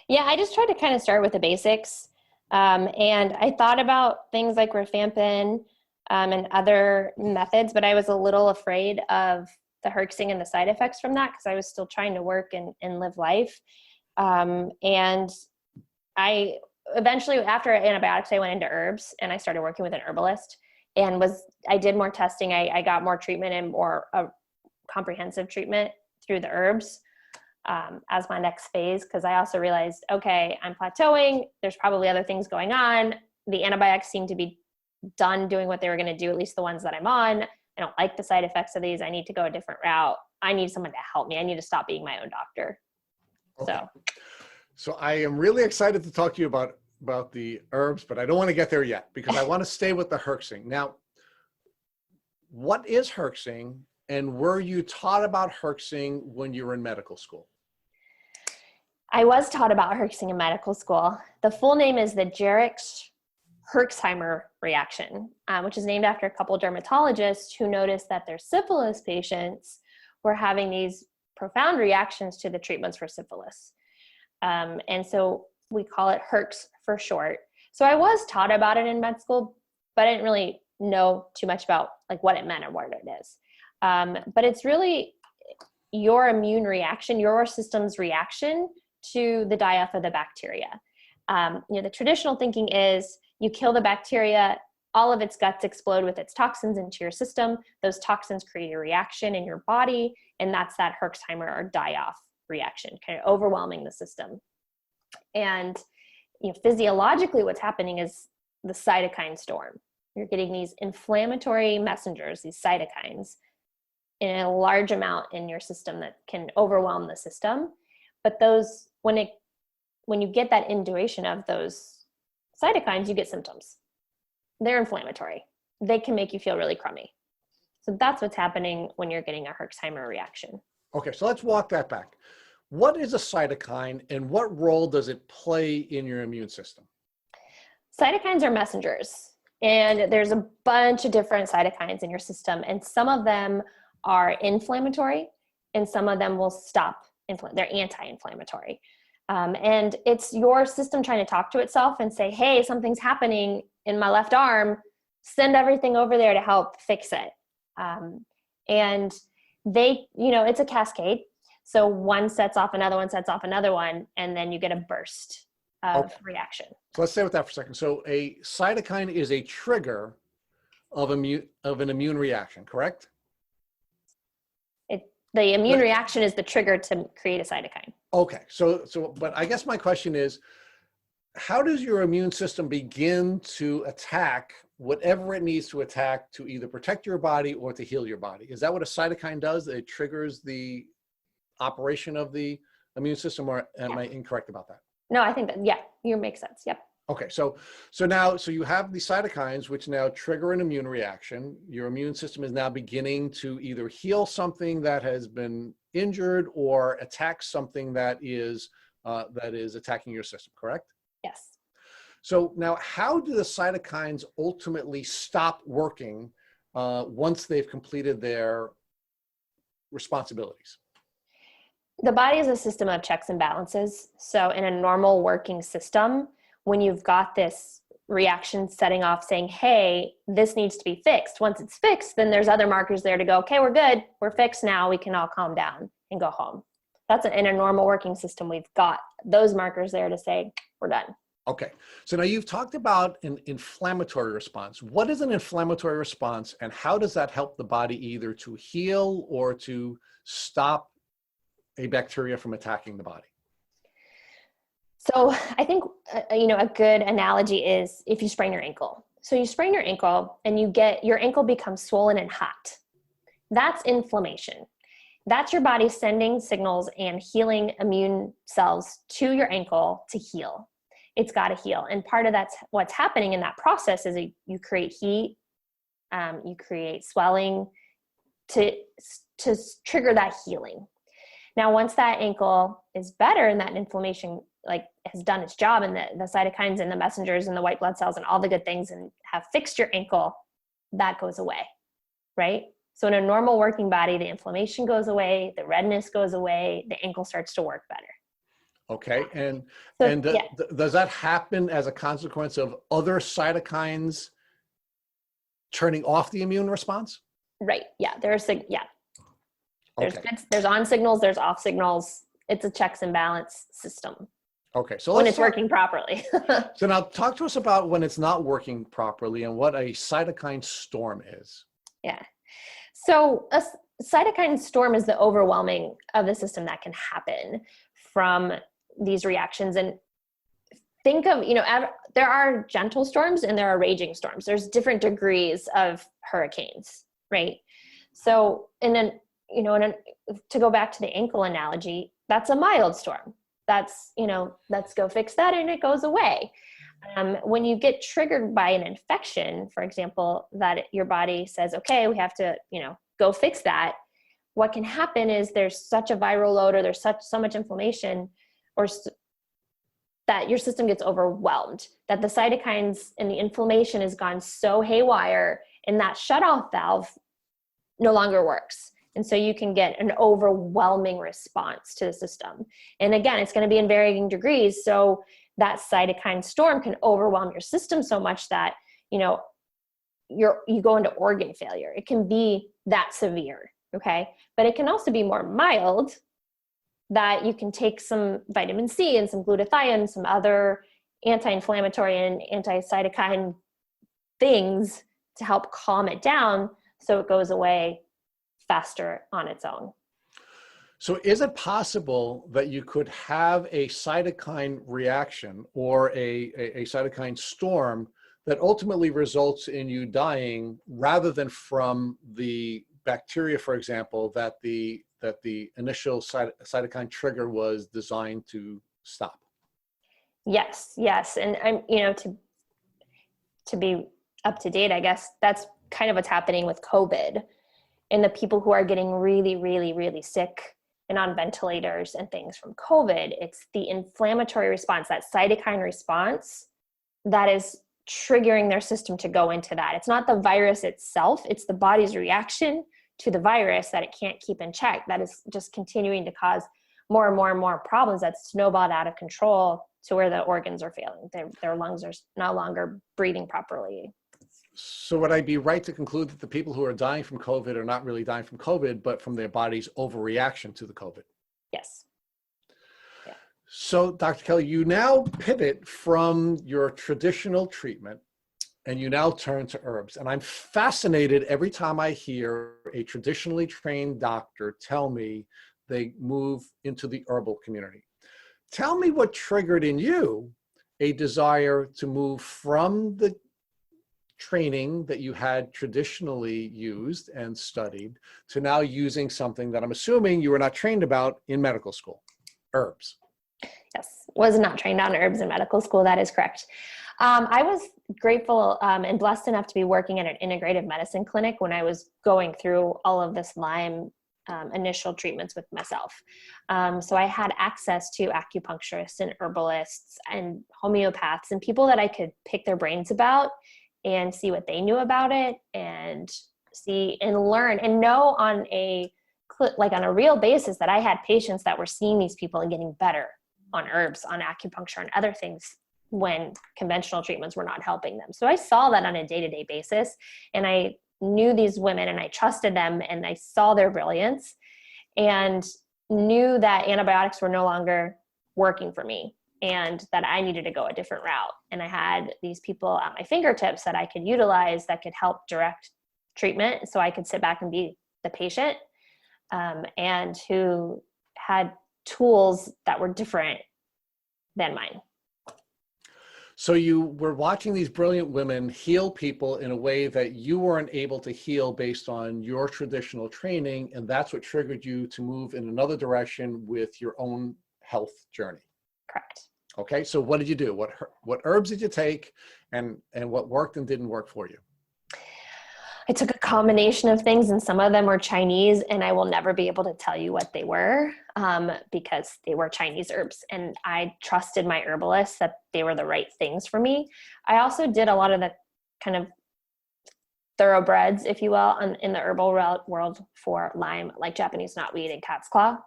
Yeah, I just tried to kind of start with the basics. And I thought about things like rifampin and other methods, but I was a little afraid of the herxing and the side effects from that because I was still trying to work and live life. And I eventually, after antibiotics, I went into herbs and I started working with an herbalist and I did more testing. I got more treatment and more comprehensive treatment through the herbs as my next phase, because I also realized, okay, I'm plateauing. There's probably other things going on. The antibiotics seem to be done doing what they were going to do, at least the ones that I'm on. I don't like the side effects of these. I need to go a different route. I need someone to help me. I need to stop being my own doctor. Okay. So I am really excited to talk to you about the herbs, but I don't want to get there yet because I want to stay with the herxing. Now, what is herxing, and were you taught about herxing when you were in medical school? I was taught about herxing in medical school. The full name is the Jerich's-Herxheimer reaction, which is named after a couple dermatologists who noticed that their syphilis patients were having these profound reactions to the treatments for syphilis. And so we call it herx for short. So I was taught about it in med school, but I didn't really know too much about like what it meant or what it is. But it's really your immune reaction, your system's reaction to the die-off of the bacteria. The traditional thinking is you kill the bacteria, all of its guts explode with its toxins into your system. Those toxins create a reaction in your body, and that's that Herxheimer or die-off reaction, kind of overwhelming the system. And physiologically what's happening is the cytokine storm. You're getting these inflammatory messengers, these cytokines, in a large amount in your system that can overwhelm the system. But those, when you get that induration of those cytokines, you get symptoms. They're inflammatory. They can make you feel really crummy. So that's what's happening when you're getting a Herxheimer reaction. Okay, so let's walk that back. What is a cytokine and what role does it play in your immune system? Cytokines are messengers, and there's a bunch of different cytokines in your system, and some of them are inflammatory and some of them will stop they're anti-inflammatory. And it's your system trying to talk to itself and say, hey, something's happening in my left arm, send everything over there to help fix it. And they, it's a cascade. So one sets off another one, sets off another one, and then you get a burst of reaction. So let's stay with that for a second. So a cytokine is a trigger of an immune reaction, correct? The immune reaction is the trigger to create a cytokine. Okay, so, but I guess my question is, how does your immune system begin to attack whatever it needs to attack to either protect your body or to heal your body? Is that what a cytokine does? It triggers the operation of the immune system, or am I incorrect about that? No, I think that, you make sense. Yep. Okay, so you have the cytokines which now trigger an immune reaction. Your immune system is now beginning to either heal something that has been injured or attack something that is attacking your system, correct? Yes. So now, how do the cytokines ultimately stop working once they've completed their responsibilities? The body is a system of checks and balances. So in a normal working system, when you've got this reaction setting off saying, hey, this needs to be fixed. Once it's fixed, then there's other markers there to go, okay, we're good. We're fixed now. We can all calm down and go home. That's in a normal working system. We've got those markers there to say, we're done. Okay. So now you've talked about an inflammatory response. What is an inflammatory response, and how does that help the body either to heal or to stop a bacteria from attacking the body? So I think, a good analogy is if you sprain your ankle. So you sprain your ankle and your ankle becomes swollen and hot. That's inflammation. That's your body sending signals and healing immune cells to your ankle to heal. It's got to heal. And part of that's what's happening in that process is you create heat, you create swelling to trigger that healing. Now, once that ankle is better and that inflammation has done its job, and the cytokines and the messengers and the white blood cells and all the good things and have fixed your ankle, that goes away, right? So in a normal working body, the inflammation goes away, the redness goes away, the ankle starts to work better. Okay. And So, yeah, does that happen as a consequence of other cytokines turning off the immune response? right. Yeah, there's Okay. there's on signals, there's off signals. It's a checks and balance system Okay. So when let's it's working properly. So now talk to us about when it's not working properly and what a cytokine storm is. Yeah. So a cytokine storm is the overwhelming of the system that can happen from these reactions. And think of, there are gentle storms and there are raging storms. There's different degrees of hurricanes, right? So, and then, to go back to the ankle analogy, that's a mild storm. That's, let's go fix that and it goes away. When you get triggered by an infection, for example, that your body says, okay, we have to, go fix that. What can happen is there's such a viral load or there's so much inflammation that your system gets overwhelmed, that the cytokines and the inflammation has gone so haywire and that shutoff valve no longer works. And so you can get an overwhelming response to the system. And again, it's going to be in varying degrees. So that cytokine storm can overwhelm your system so much that, you go into organ failure. It can be that severe. Okay. But it can also be more mild, that you can take some vitamin C and some glutathione, some other anti-inflammatory and anti-cytokine things to help calm it down so it goes away faster on its own. So is it possible that you could have a cytokine reaction or a cytokine storm that ultimately results in you dying rather than from the bacteria, for example, that the initial cytokine trigger was designed to stop? Yes. And I'm, to be up to date, I guess that's kind of what's happening with COVID and the people who are getting really, really, really sick and on ventilators and things from COVID. It's the inflammatory response, that cytokine response, that is triggering their system to go into that. It's not the virus itself, it's the body's reaction to the virus that it can't keep in check. That is just continuing to cause more and more and more problems that snowballed out of control to where the organs are failing. Their lungs are no longer breathing properly. So would I be right to conclude that the people who are dying from COVID are not really dying from COVID, but from their body's overreaction to the COVID? Yes. Yeah. So Dr. Kelley, you now pivot from your traditional treatment and you now turn to herbs. And I'm fascinated every time I hear a traditionally trained doctor tell me they move into the herbal community. Tell me what triggered in you a desire to move from the training that you had traditionally used and studied to now using something that I'm assuming you were not trained about in medical school, herbs. Yes, was not trained on herbs in medical school. That is correct. I was grateful and blessed enough to be working at an integrative medicine clinic when I was going through all of this Lyme initial treatments with myself. So I had access to acupuncturists and herbalists and homeopaths and people that I could pick their brains about and see what they knew about it and see and learn and know on a real basis that I had patients that were seeing these people and getting better on herbs, on acupuncture and other things when conventional treatments were not helping them. So I saw that on a day-to-day basis, and I knew these women and I trusted them and I saw their brilliance and knew that antibiotics were no longer working for me and that I needed to go a different route. And I had these people at my fingertips that I could utilize that could help direct treatment so I could sit back and be the patient, and who had tools that were different than mine. So you were watching these brilliant women heal people in a way that you weren't able to heal based on your traditional training, and that's what triggered you to move in another direction with your own health journey. Correct. Okay, so what did you do? What herbs did you take, and what worked and didn't work for you? I took a combination of things, and some of them were Chinese, and I will never be able to tell you what they were because they were Chinese herbs, and I trusted my herbalists that they were the right things for me. I also did a lot of the kind of thoroughbreds, if you will, in the herbal world for Lyme, like Japanese knotweed and cat's claw.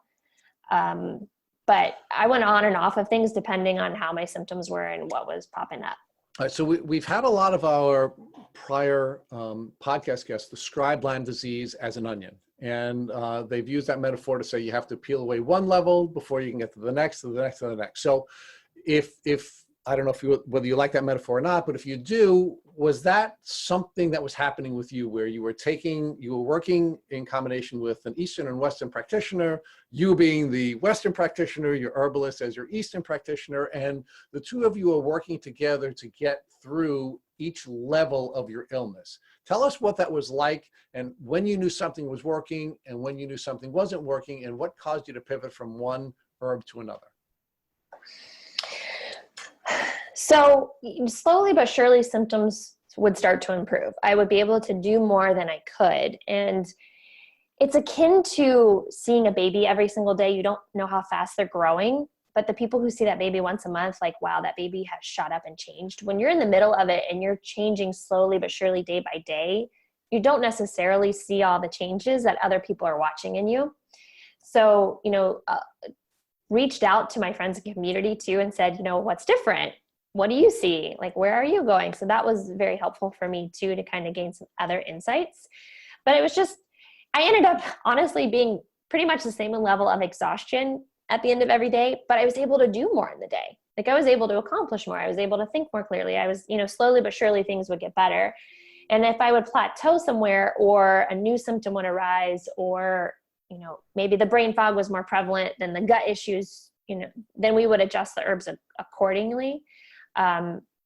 But I went on and off of things depending on how my symptoms were and what was popping up. All right, so we've had a lot of our prior podcast guests describe Lyme disease as an onion. And they've used that metaphor to say you have to peel away one level before you can get to the next, to the next, to the next. So if I don't know whether you like that metaphor or not, but if you do, was that something that was happening with you where you were working in combination with an Eastern and Western practitioner, you being the Western practitioner, your herbalist as your Eastern practitioner, and the two of you are working together to get through each level of your illness? Tell us what that was like, and when you knew something was working and when you knew something wasn't working, and what caused you to pivot from one herb to another. So slowly but surely symptoms would start to improve. I would be able to do more than I could. And it's akin to seeing a baby every single day. You don't know how fast they're growing, but the people who see that baby once a month, like, wow, that baby has shot up and changed. When you're in the middle of it and you're changing slowly but surely day by day, you don't necessarily see all the changes that other people are watching in you. So, reached out to my friends and community too and said, what's different? What do you see? Like, where are you going? So that was very helpful for me too, to kind of gain some other insights. But it was just, I ended up honestly being pretty much the same level of exhaustion at the end of every day, but I was able to do more in the day. Like, I was able to accomplish more. I was able to think more clearly. I was, slowly but surely things would get better. And if I would plateau somewhere, or a new symptom would arise, or, maybe the brain fog was more prevalent than the gut issues, then we would adjust the herbs accordingly.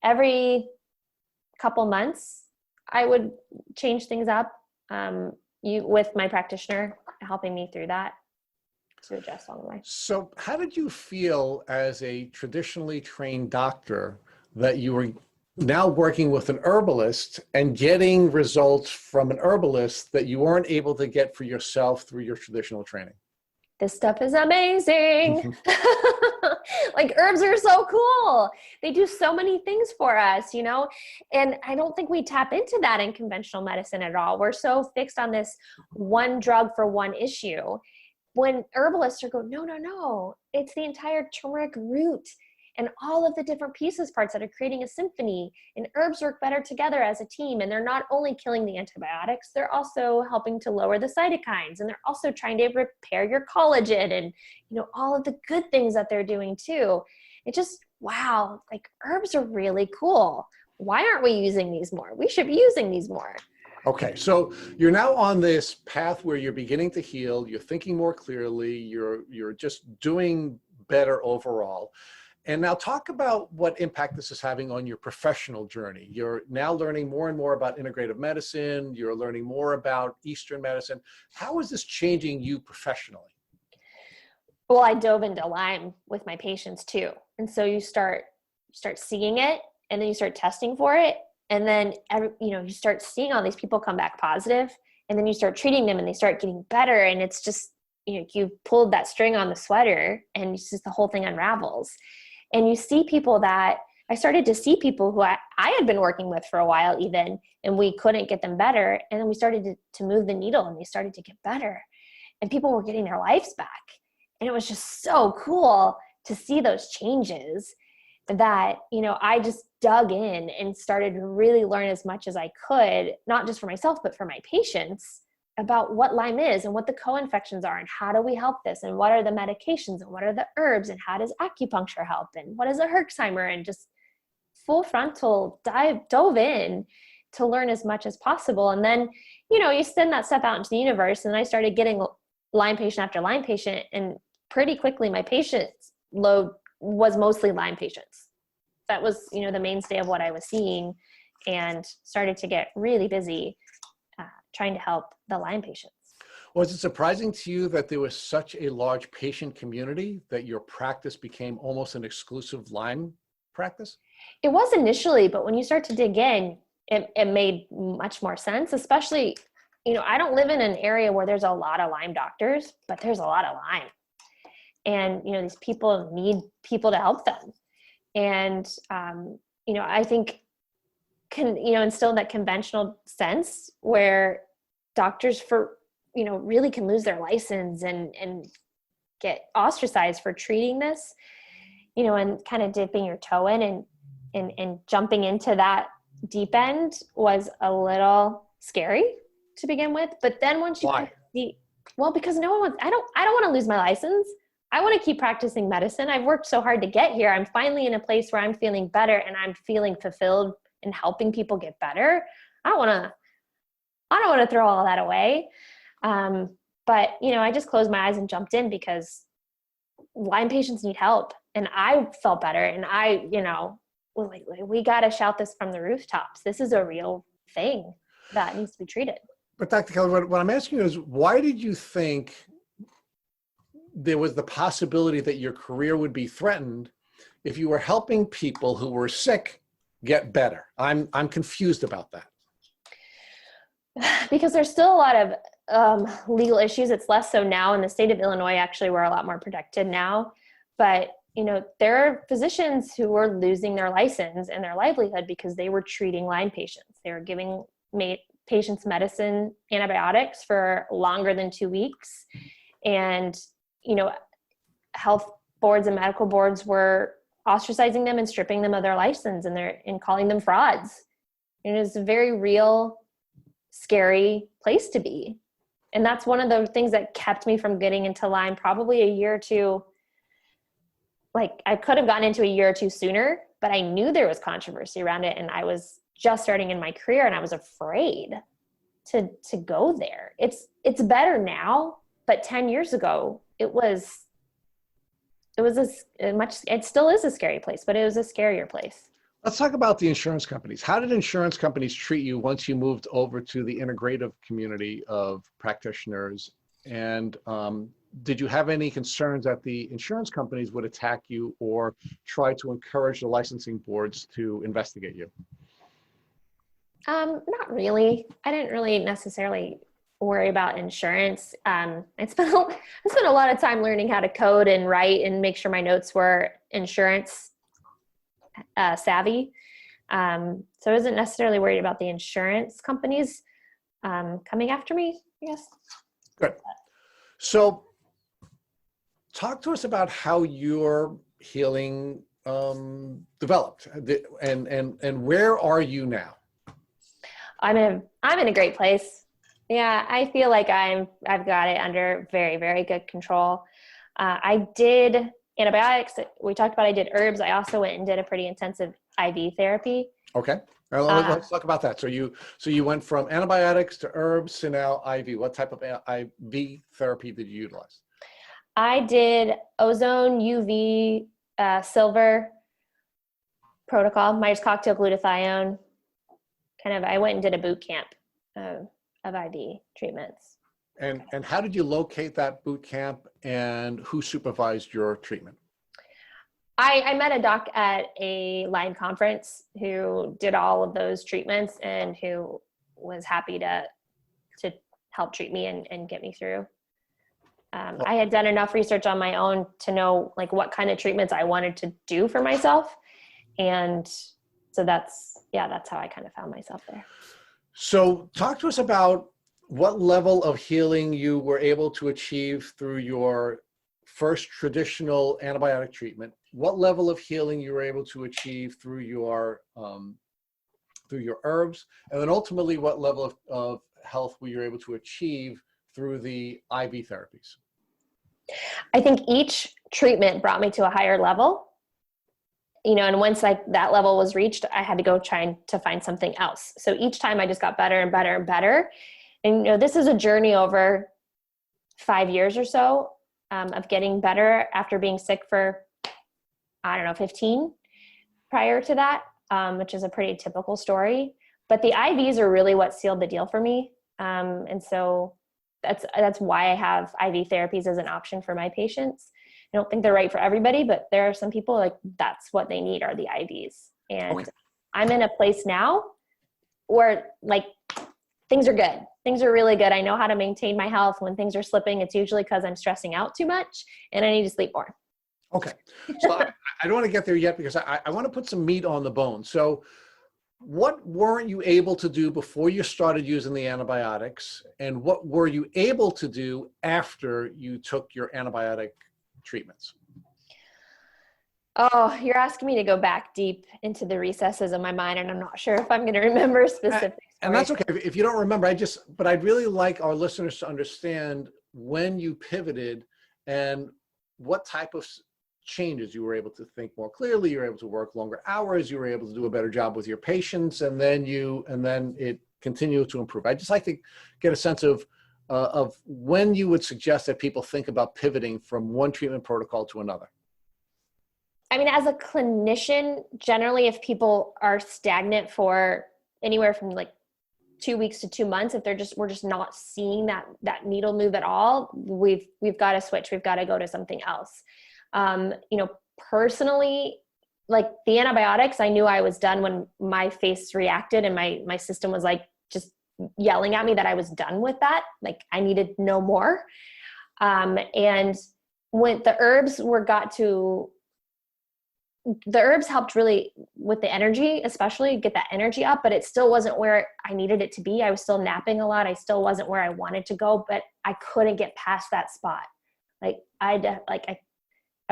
Every couple months, I would change things up with my practitioner helping me through that to adjust along the way. So how did you feel as a traditionally trained doctor that you were now working with an herbalist and getting results from an herbalist that you weren't able to get for yourself through your traditional training? This stuff is amazing. Like, herbs are so cool. They do so many things for us, and I don't think we tap into that in conventional medicine at all. We're so fixed on this one drug for one issue. When herbalists are going, no, it's the entire turmeric root and all of the different parts that are creating a symphony, and herbs work better together as a team. And they're not only killing the antibiotics, they're also helping to lower the cytokines, and they're also trying to repair your collagen and, all of the good things that they're doing too. It just, wow, like, herbs are really cool. Why aren't we using these more? We should be using these more. Okay, so you're now on this path where you're beginning to heal, you're thinking more clearly, you're just doing better overall. And now talk about what impact this is having on your professional journey. You're now learning more and more about integrative medicine. You're learning more about Eastern medicine. How is this changing you professionally? Well, I dove into Lyme with my patients too. And so you start seeing it, and then you start testing for it. And then, you start seeing all these people come back positive, and then you start treating them and they start getting better. And it's just, you pulled that string on the sweater, and it's just the whole thing unravels. And you see people that I started to see people who I had been working with for a while even, and we couldn't get them better. And then we started to move the needle, and they started to get better, and people were getting their lives back. And it was just so cool to see those changes that, I just dug in and started to really learn as much as I could, not just for myself, but for my patients, about what Lyme is and what the co-infections are and how do we help this and what are the medications and what are the herbs and how does acupuncture help and what is a Herxheimer, and just full frontal dove in to learn as much as possible. And then, you send that stuff out into the universe, and I started getting Lyme patient after Lyme patient, and pretty quickly my patient load was mostly Lyme patients. That was, the mainstay of what I was seeing, and started to get really busy trying to help the Lyme patients. Was it surprising to you that there was such a large patient community that your practice became almost an exclusive Lyme practice? It was initially, but when you start to dig in, it made much more sense, especially, I don't live in an area where there's a lot of Lyme doctors, but there's a lot of Lyme. And, these people need people to help them. And, I think instill that conventional sense where doctors really can lose their license and get ostracized for treating this, and kind of dipping your toe in and jumping into that deep end was a little scary to begin with. But then once you Why? because no one wants, I don't want to lose my license. I want to keep practicing medicine. I've worked so hard to get here. I'm finally in a place where I'm feeling better and I'm feeling fulfilled in helping people get better. I don't want to throw all that away. But I just closed my eyes and jumped in because Lyme patients need help. And I felt better. And I, was like, we got to shout this from the rooftops. This is a real thing that needs to be treated. But Dr. Kelley, what I'm asking you is, why did you think there was the possibility that your career would be threatened if you were helping people who were sick get better? I'm confused about that. Because there's still a lot of legal issues. It's less so now. In the state of Illinois, actually, we're a lot more protected now. But, there are physicians who were losing their license and their livelihood because they were treating Lyme patients. They were giving patients medicine, antibiotics for longer than 2 weeks. And, health boards and medical boards were ostracizing them and stripping them of their license and calling them frauds. And it was a very real, scary place to be. And that's one of the things that kept me from getting into Lyme probably a year or two. Like, I could have gotten into a year or two sooner, but I knew there was controversy around it. And I was just starting in my career and I was afraid to go there. It's better now, but 10 years ago, it still is a scary place, but it was a scarier place. Let's talk about the insurance companies. How did insurance companies treat you once you moved over to the integrative community of practitioners? And did you have any concerns that the insurance companies would attack you or try to encourage the licensing boards to investigate you? Not really. I didn't really necessarily worry about insurance. I spent a lot of time learning how to code and write and make sure my notes were insurance savvy. So I wasn't necessarily worried about the insurance companies coming after me, I guess. Good. So talk to us about how your healing developed and where are you now? I'm in a great place. Yeah, I feel like I've got it under very, very good control. I did antibiotics. We talked about, I did herbs. I also went and did a pretty intensive IV therapy. Okay. All right, let's talk about that. So you went from antibiotics to herbs to now IV. What type of IV therapy did you utilize? I did ozone, UV, silver protocol, Myers cocktail, glutathione. I went and did a boot camp of IV treatments. And how did you locate that boot camp and who supervised your treatment? I met a doc at a Lyme conference who did all of those treatments and who was happy to help treat me and get me through. I had done enough research on my own to know what kind of treatments I wanted to do for myself. And so that's how I kind of found myself there. So talk to us about what level of healing you were able to achieve through your first traditional antibiotic treatment. What level of healing you were able to achieve through your herbs, and then ultimately what level of health were you able to achieve through the IV therapies? I think each treatment brought me to a higher level. And once that level was reached, I had to go trying to find something else. So each time I just got better and better and better. And, this is a journey over 5 years or so of getting better after being sick for, 15 prior to that, which is a pretty typical story. But the IVs are really what sealed the deal for me. And so that's why I have IV therapies as an option for my patients. I don't think they're right for everybody, but there are some people that's what they need are the IVs. And okay. I'm in a place now where things are good. Things are really good. I know how to maintain my health. When things are slipping, it's usually because I'm stressing out too much and I need to sleep more. Okay. So I don't want to get there yet because I want to put some meat on the bone. So what weren't you able to do before you started using the antibiotics? And what were you able to do after you took your antibiotic treatments? Oh, you're asking me to go back deep into the recesses of my mind, and I'm not sure if I'm going to remember specifics. And that's okay if you don't remember. But I'd really like our listeners to understand when you pivoted and what type of changes you were able to think more clearly. You were able to work longer hours. You were able to do a better job with your patients, and then it continued to improve. I'd just like to get a sense of when you would suggest that people think about pivoting from one treatment protocol to another. I mean, as a clinician, generally, if people are stagnant for anywhere from like 2 weeks to 2 months, if we're just not seeing that needle move at all, we've got to switch. We've got to go to something else. Personally, like the antibiotics, I knew I was done when my face reacted and my system was like just yelling at me that I was done with that. Like I needed no more. And when the herbs helped really with the energy, especially get that energy up, but it still wasn't where I needed it to be. I was still napping a lot. I still wasn't where I wanted to go, but I couldn't get past that spot. Like I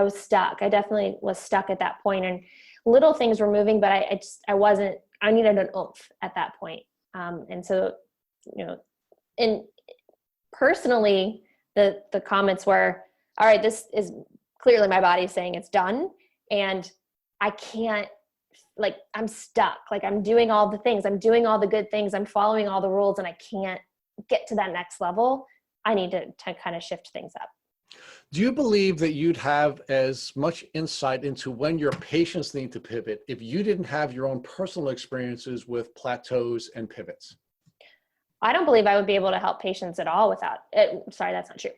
was stuck. I definitely was stuck at that point, and little things were moving, but I needed an oomph at that point. And so, and personally, the comments were, all right, this is clearly my body saying it's done. And I can't, like, I'm stuck. Like I'm doing all the things. I'm doing all the good things. I'm following all the rules, and I can't get to that next level. I need to kind of shift things up. Do you believe that you'd have as much insight into when your patients need to pivot if you didn't have your own personal experiences with plateaus and pivots? I don't believe I would be able to help patients at all without it. Sorry, that's not true.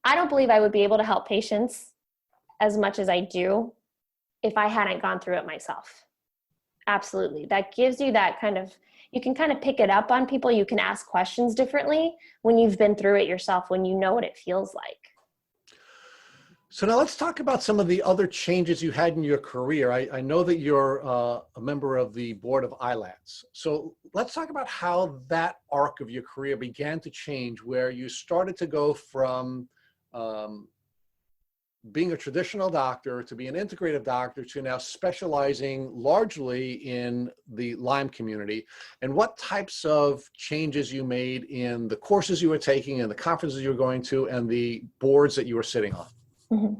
I don't believe I would be able to help patients as much as I do if I hadn't gone through it myself. Absolutely. That gives you that you can kind of pick it up on people. You can ask questions differently when you've been through it yourself, when you know what it feels like. So now let's talk about some of the other changes you had in your career. I know that you're a member of the board of ILADS. So let's talk about how that arc of your career began to change, where you started to go from being a traditional doctor to be an integrative doctor to now specializing largely in the Lyme community, and what types of changes you made in the courses you were taking and the conferences you were going to and the boards that you were sitting on. Mm-hmm.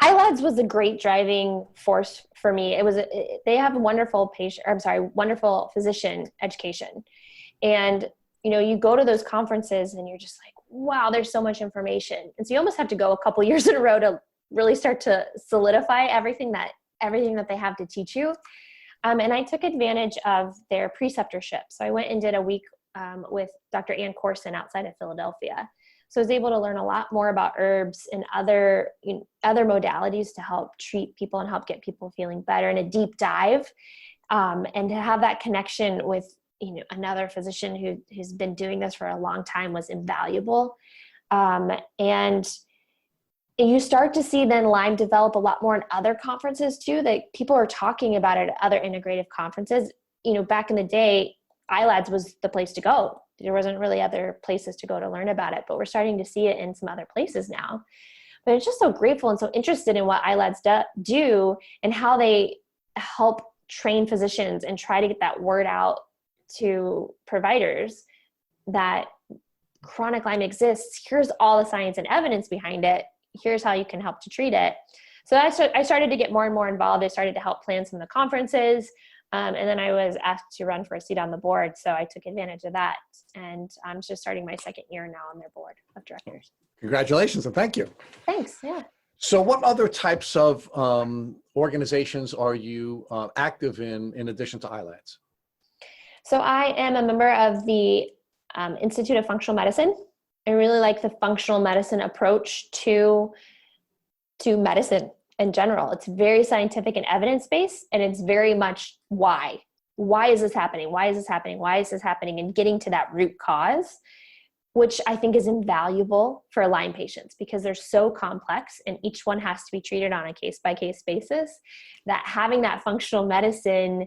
ILADS was a great driving force for me. They have a wonderful wonderful physician education. And, you go to those conferences and you're just like, wow, there's so much information. And so you almost have to go a couple years in a row to really start to solidify everything that they have to teach you. And I took advantage of their preceptorship. So I went and did a week with Dr. Ann Corson outside of Philadelphia. So I was able to learn a lot more about herbs and other modalities to help treat people and help get people feeling better in a deep dive. And to have that connection with, another physician who's been doing this for a long time was invaluable. And you start to see then Lyme develop a lot more in other conferences too, that people are talking about it at other integrative conferences. Back in the day, ILADS was the place to go. There wasn't really other places to go to learn about it, but we're starting to see it in some other places now. But it's just so grateful and so interested in what ILADS do and how they help train physicians and try to get that word out to providers that chronic Lyme exists. Here's all the science and evidence behind it. Here's how you can help to treat it. So I started to get more and more involved. I started to help plan some of the conferences. And then I was asked to run for a seat on the board. So I took advantage of that. And I'm just starting my second year now on their board of directors. Congratulations and thank you. Thanks. Yeah. So what other types of organizations are you active in addition to ILADS? So I am a member of the Institute of Functional Medicine. I really like the functional medicine approach to medicine in general. It's very scientific and evidence-based, and it's very much why. Why is this happening? Why is this happening? Why is this happening? And getting to that root cause, which I think is invaluable for Lyme patients because they're so complex and each one has to be treated on a case-by-case basis, that having that functional medicine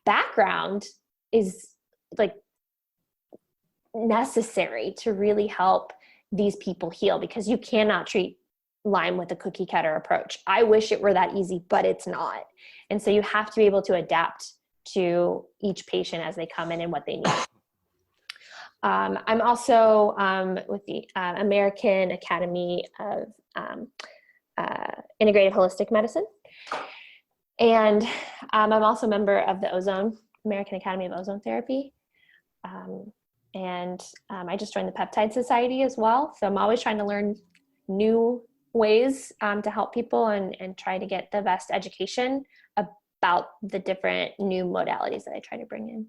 background is like necessary to really help these people heal, because you cannot treat Lyme with a cookie cutter approach. I wish it were that easy, but it's not. And so you have to be able to adapt to each patient as they come in and what they need. I'm also with the American Academy of Integrative Holistic Medicine. And I'm also a member of the American Academy of Ozone Therapy. And I just joined the Peptide Society as well. So I'm always trying to learn new ways to help people and try to get the best education about the different new modalities that I try to bring in.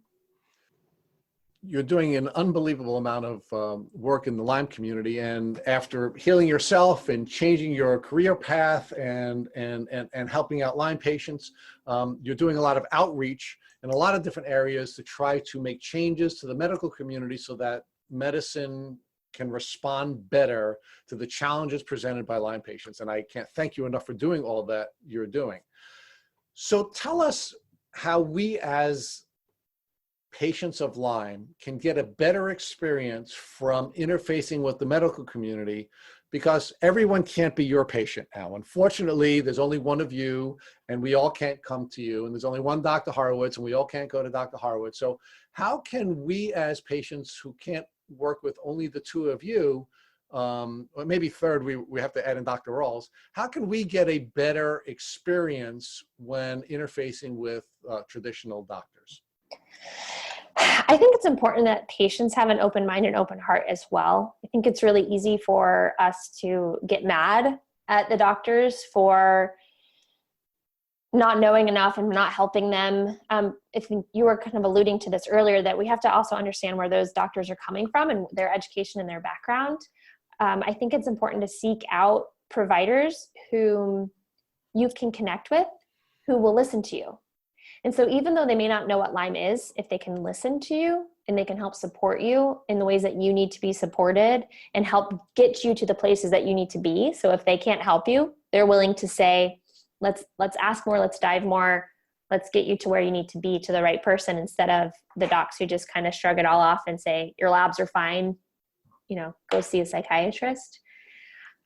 You're doing an unbelievable amount of work in the Lyme community, and after healing yourself and changing your career path and helping out Lyme patients, you're doing a lot of outreach in a lot of different areas to try to make changes to the medical community so that medicine can respond better to the challenges presented by Lyme patients. And I can't thank you enough for doing all that you're doing. So tell us how we as patients of Lyme can get a better experience from interfacing with the medical community, because everyone can't be your patient now. Unfortunately, there's only one of you, and we all can't come to you, and there's only one Dr. Horowitz, and we all can't go to Dr. Horowitz. So how can we as patients who can't work with only the two of you, or maybe third, we have to add in Dr. Rawls, how can we get a better experience when interfacing with traditional doctors? I think it's important that patients have an open mind and open heart as well. I think it's really easy for us to get mad at the doctors for not knowing enough and not helping them. If you were kind of alluding to this earlier, that we have to also understand where those doctors are coming from and their education and their background. I think it's important to seek out providers whom you can connect with, who will listen to you. And so even though they may not know what Lyme is, if they can listen to you and they can help support you in the ways that you need to be supported and help get you to the places that you need to be. So if they can't help you, they're willing to say, let's ask more, let's dive more, let's get you to where you need to be, to the right person, instead of the docs who just kind of shrug it all off and say, your labs are fine, go see a psychiatrist.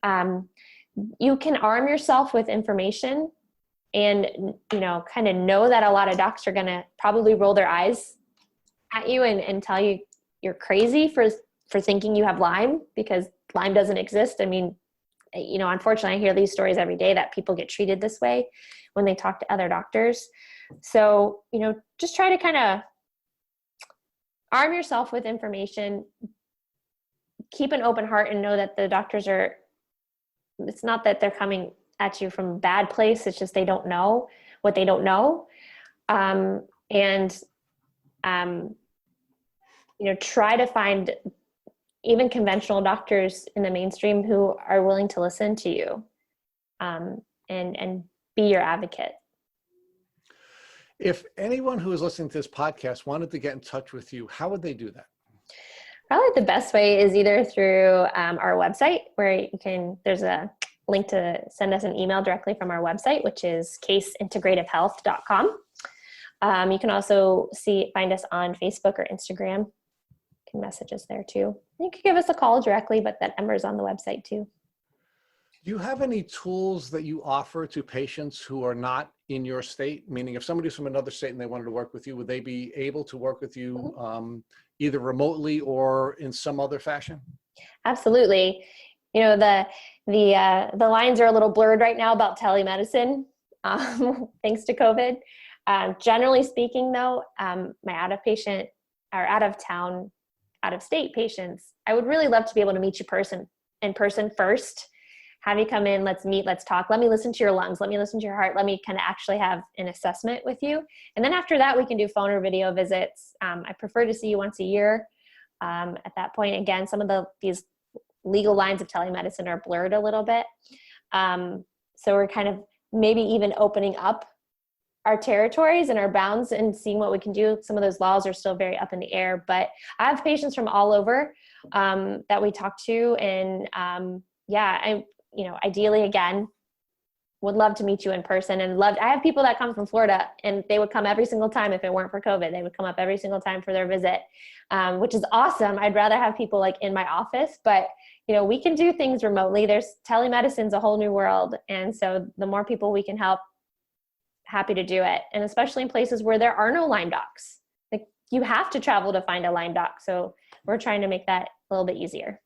You can arm yourself with information and, kind of know that a lot of docs are going to probably roll their eyes at you and tell you you're crazy for thinking you have Lyme, because Lyme doesn't exist. I mean, unfortunately, I hear these stories every day that people get treated this way when they talk to other doctors. So, just try to kind of arm yourself with information, keep an open heart, and know that the doctors it's not that they're coming at you from a bad place. It's just they don't know what they don't know. Try to find even conventional doctors in the mainstream who are willing to listen to you and be your advocate. If anyone who is listening to this podcast wanted to get in touch with you, how would they do that? Probably the best way is either through our website, where there's a link to send us an email directly from our website, which is caseintegrativehealth.com. You can also find us on Facebook or Instagram. You can message us there too. You can give us a call directly, but that number is on the website too. Do you have any tools that you offer to patients who are not in your state? Meaning, if somebody's from another state and they wanted to work with you, would they be able to work with you either remotely or in some other fashion? Absolutely. The lines are a little blurred right now about telemedicine, thanks to COVID. Generally speaking, though, my out-of-state patients, I would really love to be able to meet you in person first. Have you come in, let's meet, let's talk. Let me listen to your lungs. Let me listen to your heart. Let me kind of actually have an assessment with you. And then after that, we can do phone or video visits. I prefer to see you once a year. At that point, again, some of these legal lines of telemedicine are blurred a little bit. So we're kind of maybe even opening up our territories and our bounds and seeing what we can do. Some of those laws are still very up in the air, but I have patients from all over that we talk to. And ideally, again, would love to meet you in person and I have people that come from Florida and they would come every single time if it weren't for COVID. They would come up every single time for their visit, which is awesome. I'd rather have people like in my office, but we can do things remotely. There's telemedicine's a whole new world. And so the more people we can help, happy to do it. And especially in places where there are no Lyme docs. Like you have to travel to find a Lyme doc. So we're trying to make that a little bit easier.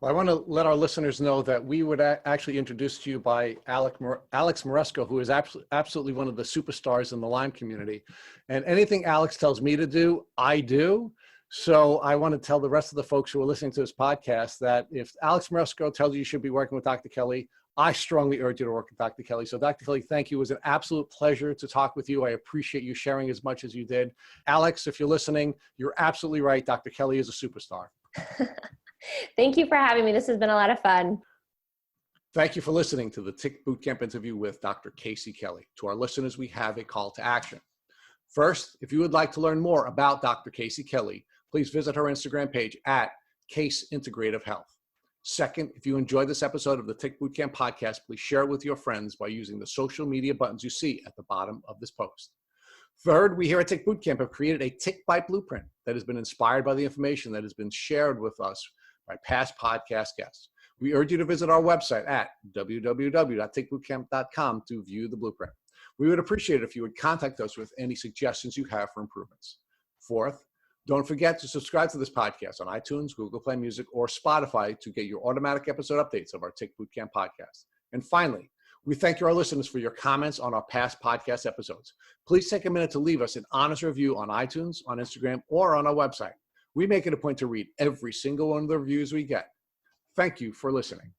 Well, I want to let our listeners know that we would actually introduce to you by Alex Moresco, who is absolutely one of the superstars in the Lyme community. And anything Alex tells me to do, I do. So I want to tell the rest of the folks who are listening to this podcast that if Alex Moresco tells you should be working with Dr. Kelley, I strongly urge you to work with Dr. Kelley. So Dr. Kelley, thank you. It was an absolute pleasure to talk with you. I appreciate you sharing as much as you did. Alex, if you're listening, you're absolutely right. Dr. Kelley is a superstar. Thank you for having me. This has been a lot of fun. Thank you for listening to the Tick Bootcamp interview with Dr. Casey Kelley. To our listeners, we have a call to action. First, if you would like to learn more about Dr. Casey Kelley, please visit her Instagram page at Case Integrative Health. Second, if you enjoyed this episode of the Tick Bootcamp podcast, please share it with your friends by using the social media buttons you see at the bottom of this post. Third, we here at Tick Bootcamp have created a Tick Bite Blueprint that has been inspired by the information that has been shared with us by past podcast guests. We urge you to visit our website at www.tickbootcamp.com to view the blueprint. We would appreciate it if you would contact us with any suggestions you have for improvements. Fourth, don't forget to subscribe to this podcast on iTunes, Google Play Music, or Spotify to get your automatic episode updates of our Tick Bootcamp podcast. And finally, we thank our listeners for your comments on our past podcast episodes. Please take a minute to leave us an honest review on iTunes, on Instagram, or on our website. We make it a point to read every single one of the reviews we get. Thank you for listening.